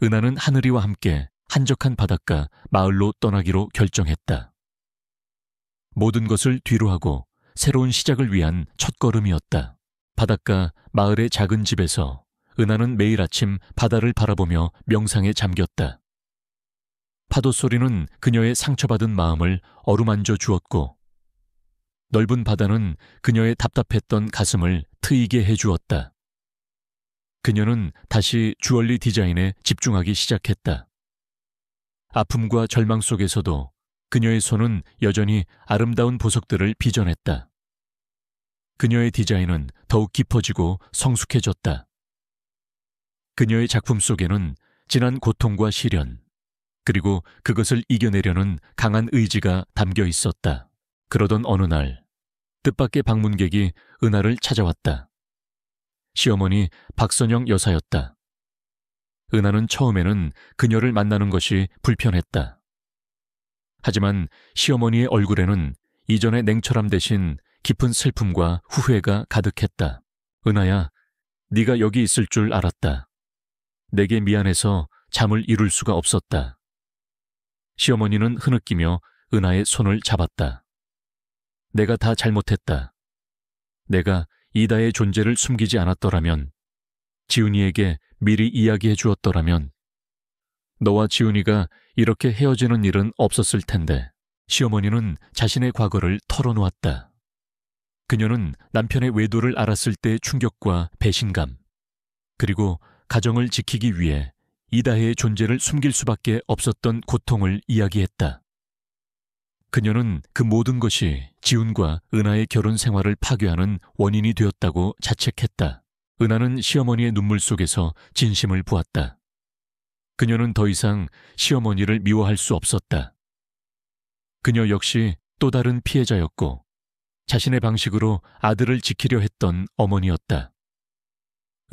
은하는 하늘이와 함께 한적한 바닷가 마을로 떠나기로 결정했다. 모든 것을 뒤로 하고 새로운 시작을 위한 첫걸음이었다. 바닷가 마을의 작은 집에서 은하는 매일 아침 바다를 바라보며 명상에 잠겼다. 파도 소리는 그녀의 상처받은 마음을 어루만져 주었고 넓은 바다는 그녀의 답답했던 가슴을 트이게 해주었다. 그녀는 다시 주얼리 디자인에 집중하기 시작했다. 아픔과 절망 속에서도 그녀의 손은 여전히 아름다운 보석들을 빚어냈다. 그녀의 디자인은 더욱 깊어지고 성숙해졌다. 그녀의 작품 속에는 지난 고통과 시련, 그리고 그것을 이겨내려는 강한 의지가 담겨 있었다. 그러던 어느 날, 뜻밖의 방문객이 은하를 찾아왔다. 시어머니 박선영 여사였다. 은하는 처음에는 그녀를 만나는 것이 불편했다. 하지만 시어머니의 얼굴에는 이전의 냉철함 대신 깊은 슬픔과 후회가 가득했다. 은하야, 네가 여기 있을 줄 알았다. 내게 미안해서 잠을 이룰 수가 없었다. 시어머니는 흐느끼며 은하의 손을 잡았다. 내가 다 잘못했다. 내가 이다의 존재를 숨기지 않았더라면, 지훈이에게 미리 이야기해 주었더라면, 너와 지훈이가 이렇게 헤어지는 일은 없었을 텐데. 시어머니는 자신의 과거를 털어놓았다. 그녀는 남편의 외도를 알았을 때의 충격과 배신감, 그리고 가정을 지키기 위해 이다혜의 존재를 숨길 수밖에 없었던 고통을 이야기했다. 그녀는 그 모든 것이 지훈과 은하의 결혼 생활을 파괴하는 원인이 되었다고 자책했다. 은하는 시어머니의 눈물 속에서 진심을 보았다. 그녀는 더 이상 시어머니를 미워할 수 없었다. 그녀 역시 또 다른 피해자였고 자신의 방식으로 아들을 지키려 했던 어머니였다.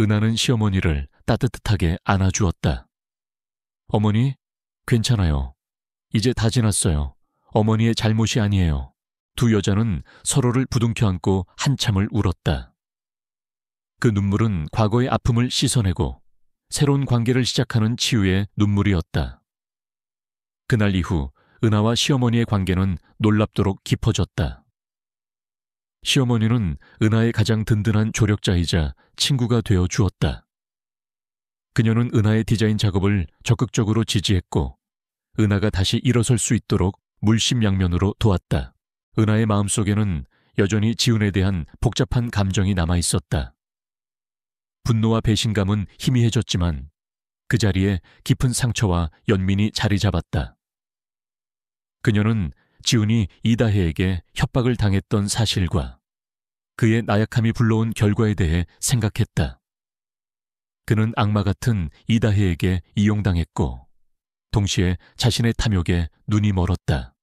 은하는 시어머니를 따뜻하게 안아주었다. 어머니, 괜찮아요. 이제 다 지났어요. 어머니의 잘못이 아니에요. 두 여자는 서로를 부둥켜 안고 한참을 울었다. 그 눈물은 과거의 아픔을 씻어내고 새로운 관계를 시작하는 치유의 눈물이었다. 그날 이후 은하와 시어머니의 관계는 놀랍도록 깊어졌다. 시어머니는 은하의 가장 든든한 조력자이자 친구가 되어 주었다. 그녀는 은하의 디자인 작업을 적극적으로 지지했고 은하가 다시 일어설 수 있도록 물심양면으로 도왔다. 은하의 마음속에는 여전히 지훈에 대한 복잡한 감정이 남아있었다. 분노와 배신감은 희미해졌지만 그 자리에 깊은 상처와 연민이 자리 잡았다. 그녀는 지훈이 이다혜에게 협박을 당했던 사실과 그의 나약함이 불러온 결과에 대해 생각했다. 그는 악마 같은 이다혜에게 이용당했고 동시에 자신의 탐욕에 눈이 멀었다.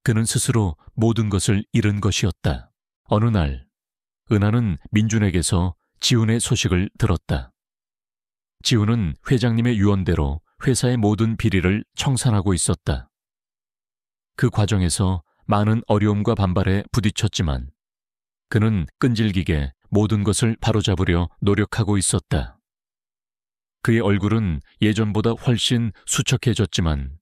그는 스스로 모든 것을 잃은 것이었다. 어느 날 은하는 민준에게서 지훈의 소식을 들었다. 지훈은 회장님의 유언대로 회사의 모든 비리를 청산하고 있었다. 그 과정에서 많은 어려움과 반발에 부딪혔지만 그는 끈질기게 모든 것을 바로잡으려 노력하고 있었다. 그의 얼굴은 예전보다 훨씬 수척해졌지만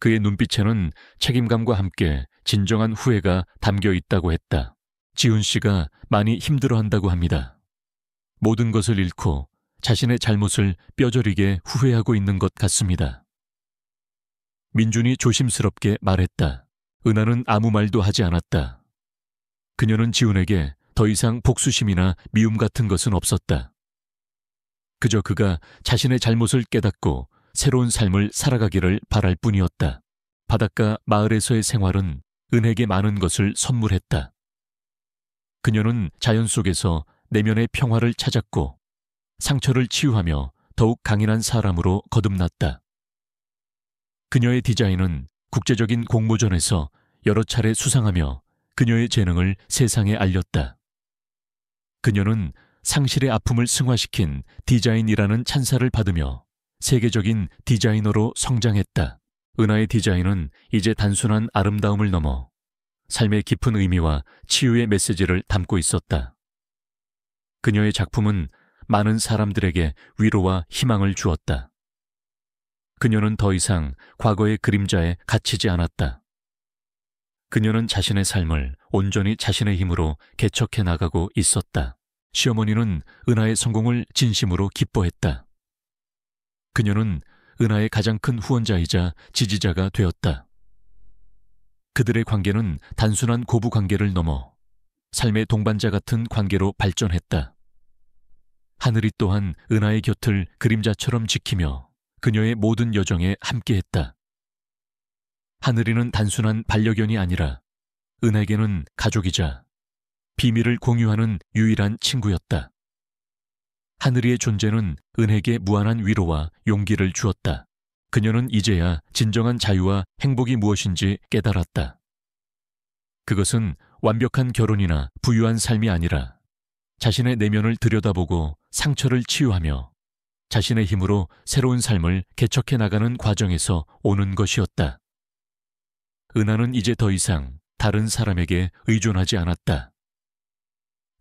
그의 눈빛에는 책임감과 함께 진정한 후회가 담겨 있다고 했다. 지훈 씨가 많이 힘들어한다고 합니다. 모든 것을 잃고 자신의 잘못을 뼈저리게 후회하고 있는 것 같습니다. 민준이 조심스럽게 말했다. 은하는 아무 말도 하지 않았다. 그녀는 지훈에게 더 이상 복수심이나 미움 같은 것은 없었다. 그저 그가 자신의 잘못을 깨닫고 새로운 삶을 살아가기를 바랄 뿐이었다. 바닷가 마을에서의 생활은 은혜에게 많은 것을 선물했다. 그녀는 자연 속에서 내면의 평화를 찾았고 상처를 치유하며 더욱 강인한 사람으로 거듭났다. 그녀의 디자인은 국제적인 공모전에서 여러 차례 수상하며 그녀의 재능을 세상에 알렸다. 그녀는 상실의 아픔을 승화시킨 디자인이라는 찬사를 받으며 세계적인 디자이너로 성장했다. 은하의 디자인은 이제 단순한 아름다움을 넘어 삶의 깊은 의미와 치유의 메시지를 담고 있었다. 그녀의 작품은 많은 사람들에게 위로와 희망을 주었다. 그녀는 더 이상 과거의 그림자에 갇히지 않았다. 그녀는 자신의 삶을 온전히 자신의 힘으로 개척해 나가고 있었다. 시어머니는 은하의 성공을 진심으로 기뻐했다. 그녀는 은하의 가장 큰 후원자이자 지지자가 되었다. 그들의 관계는 단순한 고부 관계를 넘어 삶의 동반자 같은 관계로 발전했다. 하늘이 또한 은하의 곁을 그림자처럼 지키며 그녀의 모든 여정에 함께했다. 하늘이는 단순한 반려견이 아니라 은하에게는 가족이자 비밀을 공유하는 유일한 친구였다. 하늘이의 존재는 은혜에게 무한한 위로와 용기를 주었다. 그녀는 이제야 진정한 자유와 행복이 무엇인지 깨달았다. 그것은 완벽한 결혼이나 부유한 삶이 아니라 자신의 내면을 들여다보고 상처를 치유하며 자신의 힘으로 새로운 삶을 개척해 나가는 과정에서 오는 것이었다. 은하는 이제 더 이상 다른 사람에게 의존하지 않았다.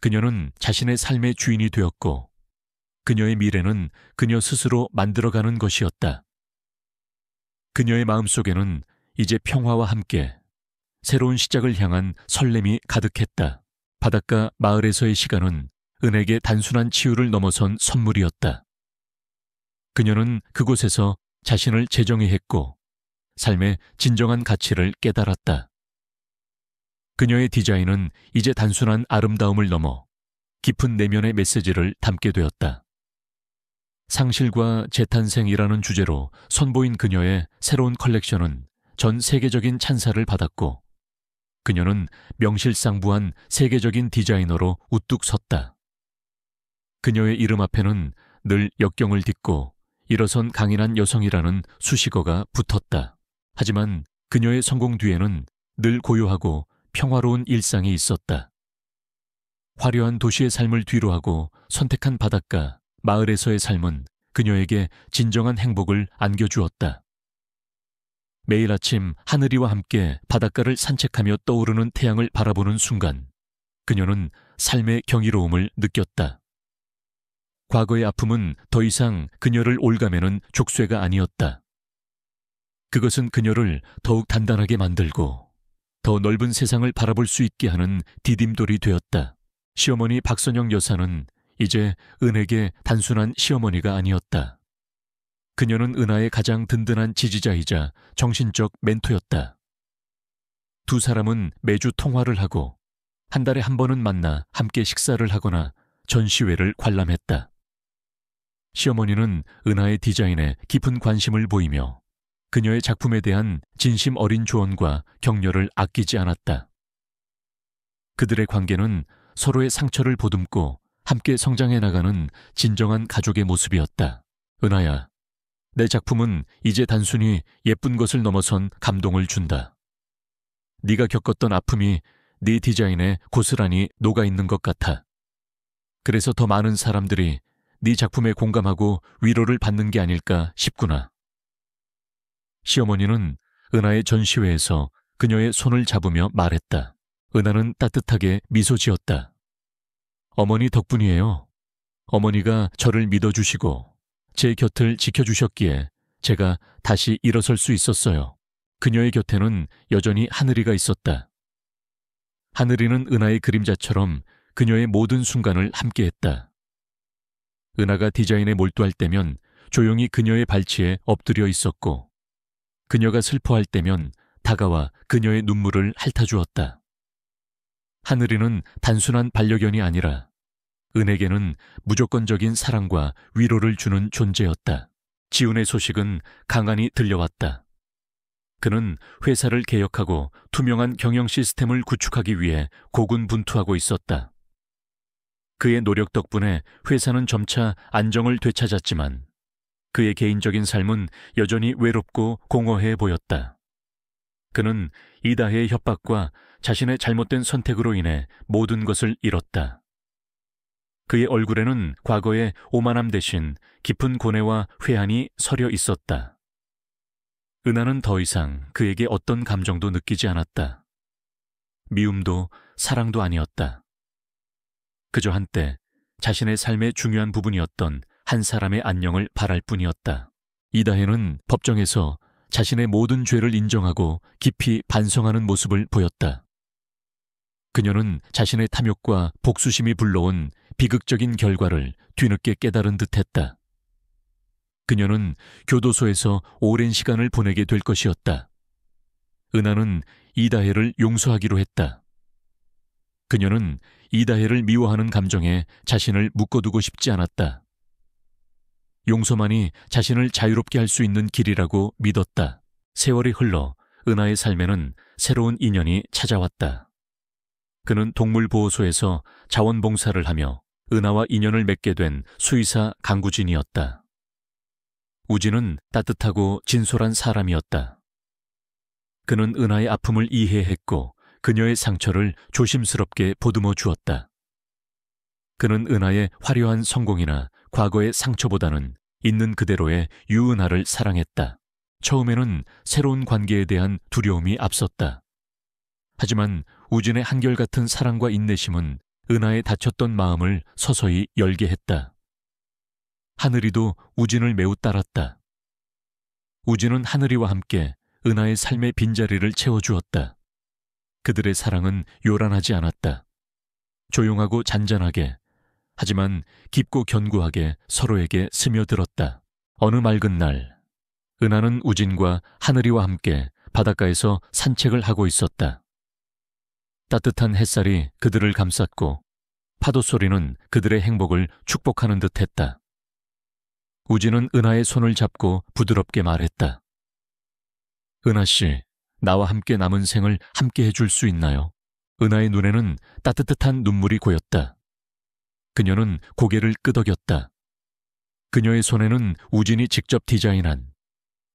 그녀는 자신의 삶의 주인이 되었고 그녀의 미래는 그녀 스스로 만들어가는 것이었다. 그녀의 마음속에는 이제 평화와 함께 새로운 시작을 향한 설렘이 가득했다. 바닷가 마을에서의 시간은 은에게 단순한 치유를 넘어선 선물이었다. 그녀는 그곳에서 자신을 재정의했고 삶의 진정한 가치를 깨달았다. 그녀의 디자인은 이제 단순한 아름다움을 넘어 깊은 내면의 메시지를 담게 되었다. 상실과 재탄생이라는 주제로 선보인 그녀의 새로운 컬렉션은 전 세계적인 찬사를 받았고 그녀는 명실상부한 세계적인 디자이너로 우뚝 섰다. 그녀의 이름 앞에는 늘 역경을 딛고 일어선 강인한 여성이라는 수식어가 붙었다. 하지만 그녀의 성공 뒤에는 늘 고요하고 평화로운 일상이 있었다. 화려한 도시의 삶을 뒤로하고 선택한 바닷가, 마을에서의 삶은 그녀에게 진정한 행복을 안겨주었다. 매일 아침 하늘이와 함께 바닷가를 산책하며 떠오르는 태양을 바라보는 순간 그녀는 삶의 경이로움을 느꼈다. 과거의 아픔은 더 이상 그녀를 올가매는 족쇄가 아니었다. 그것은 그녀를 더욱 단단하게 만들고 더 넓은 세상을 바라볼 수 있게 하는 디딤돌이 되었다. 시어머니 박선영 여사는 이제 은에게 단순한 시어머니가 아니었다. 그녀는 은하의 가장 든든한 지지자이자 정신적 멘토였다. 두 사람은 매주 통화를 하고 한 달에 한 번은 만나 함께 식사를 하거나 전시회를 관람했다. 시어머니는 은하의 디자인에 깊은 관심을 보이며 그녀의 작품에 대한 진심 어린 조언과 격려를 아끼지 않았다. 그들의 관계는 서로의 상처를 보듬고 함께 성장해 나가는 진정한 가족의 모습이었다. 은하야, 내 작품은 이제 단순히 예쁜 것을 넘어선 감동을 준다. 네가 겪었던 아픔이 네 디자인에 고스란히 녹아있는 것 같아. 그래서 더 많은 사람들이 네 작품에 공감하고 위로를 받는 게 아닐까 싶구나. 시어머니는 은하의 전시회에서 그녀의 손을 잡으며 말했다. 은하는 따뜻하게 미소 지었다. 어머니 덕분이에요. 어머니가 저를 믿어주시고 제 곁을 지켜주셨기에 제가 다시 일어설 수 있었어요. 그녀의 곁에는 여전히 하늘이가 있었다. 하늘이는 은하의 그림자처럼 그녀의 모든 순간을 함께했다. 은하가 디자인에 몰두할 때면 조용히 그녀의 발치에 엎드려 있었고 그녀가 슬퍼할 때면 다가와 그녀의 눈물을 핥아주었다. 하늘이는 단순한 반려견이 아니라 은에게는 무조건적인 사랑과 위로를 주는 존재였다. 지훈의 소식은 강한이 들려왔다. 그는 회사를 개혁하고 투명한 경영 시스템을 구축하기 위해 고군분투하고 있었다. 그의 노력 덕분에 회사는 점차 안정을 되찾았지만 그의 개인적인 삶은 여전히 외롭고 공허해 보였다. 그는 이다혜의 협박과 자신의 잘못된 선택으로 인해 모든 것을 잃었다. 그의 얼굴에는 과거의 오만함 대신 깊은 고뇌와 회한이 서려 있었다. 은하는 더 이상 그에게 어떤 감정도 느끼지 않았다. 미움도 사랑도 아니었다. 그저 한때 자신의 삶의 중요한 부분이었던 한 사람의 안녕을 바랄 뿐이었다. 이다혜는 법정에서 자신의 모든 죄를 인정하고 깊이 반성하는 모습을 보였다. 그녀는 자신의 탐욕과 복수심이 불러온 비극적인 결과를 뒤늦게 깨달은 듯했다. 그녀는 교도소에서 오랜 시간을 보내게 될 것이었다. 은하는 이다혜를 용서하기로 했다. 그녀는 이다혜를 미워하는 감정에 자신을 묶어두고 싶지 않았다. 용서만이 자신을 자유롭게 할 수 있는 길이라고 믿었다. 세월이 흘러 은하의 삶에는 새로운 인연이 찾아왔다. 그는 동물보호소에서 자원봉사를 하며 은하와 인연을 맺게 된 수의사 강구진이었다. 우진은 따뜻하고 진솔한 사람이었다. 그는 은하의 아픔을 이해했고 그녀의 상처를 조심스럽게 보듬어 주었다. 그는 은하의 화려한 성공이나 과거의 상처보다는 있는 그대로의 유은하를 사랑했다. 처음에는 새로운 관계에 대한 두려움이 앞섰다. 하지만 우진의 한결같은 사랑과 인내심은 은하의 닫혔던 마음을 서서히 열게 했다. 하늘이도 우진을 매우 따랐다. 우진은 하늘이와 함께 은하의 삶의 빈자리를 채워주었다. 그들의 사랑은 요란하지 않았다. 조용하고 잔잔하게, 하지만 깊고 견고하게 서로에게 스며들었다. 어느 맑은 날, 은하는 우진과 하늘이와 함께 바닷가에서 산책을 하고 있었다. 따뜻한 햇살이 그들을 감쌌고 파도 소리는 그들의 행복을 축복하는 듯했다. 우진은 은하의 손을 잡고 부드럽게 말했다. 은하 씨, 나와 함께 남은 생을 함께 해줄 수 있나요? 은하의 눈에는 따뜻한 눈물이 고였다. 그녀는 고개를 끄덕였다. 그녀의 손에는 우진이 직접 디자인한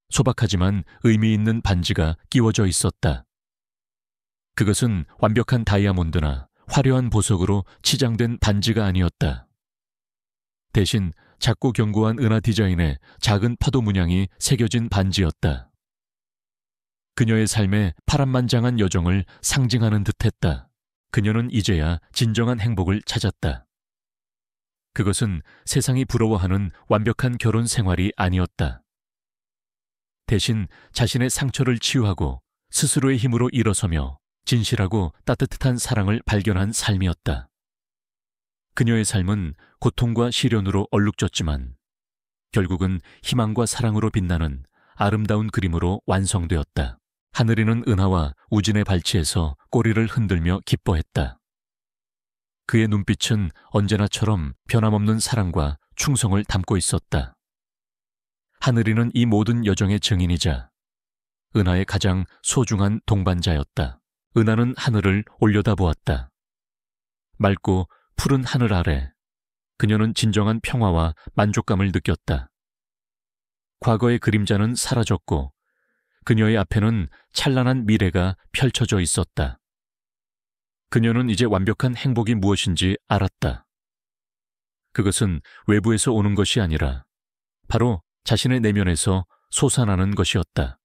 소박하지만 의미 있는 반지가 끼워져 있었다. 그것은 완벽한 다이아몬드나 화려한 보석으로 치장된 반지가 아니었다. 대신 작고 견고한 은하 디자인의 작은 파도 문양이 새겨진 반지였다. 그녀의 삶에 파란만장한 여정을 상징하는 듯했다. 그녀는 이제야 진정한 행복을 찾았다. 그것은 세상이 부러워하는 완벽한 결혼 생활이 아니었다. 대신 자신의 상처를 치유하고 스스로의 힘으로 일어서며 진실하고 따뜻한 사랑을 발견한 삶이었다. 그녀의 삶은 고통과 시련으로 얼룩졌지만 결국은 희망과 사랑으로 빛나는 아름다운 그림으로 완성되었다. 하늘이는 은하와 우진의 발치에서 꼬리를 흔들며 기뻐했다. 그의 눈빛은 언제나처럼 변함없는 사랑과 충성을 담고 있었다. 하늘이는 이 모든 여정의 증인이자 은하의 가장 소중한 동반자였다. 은하는 하늘을 올려다보았다. 맑고 푸른 하늘 아래 그녀는 진정한 평화와 만족감을 느꼈다. 과거의 그림자는 사라졌고 그녀의 앞에는 찬란한 미래가 펼쳐져 있었다. 그녀는 이제 완벽한 행복이 무엇인지 알았다. 그것은 외부에서 오는 것이 아니라 바로 자신의 내면에서 솟아나는 것이었다.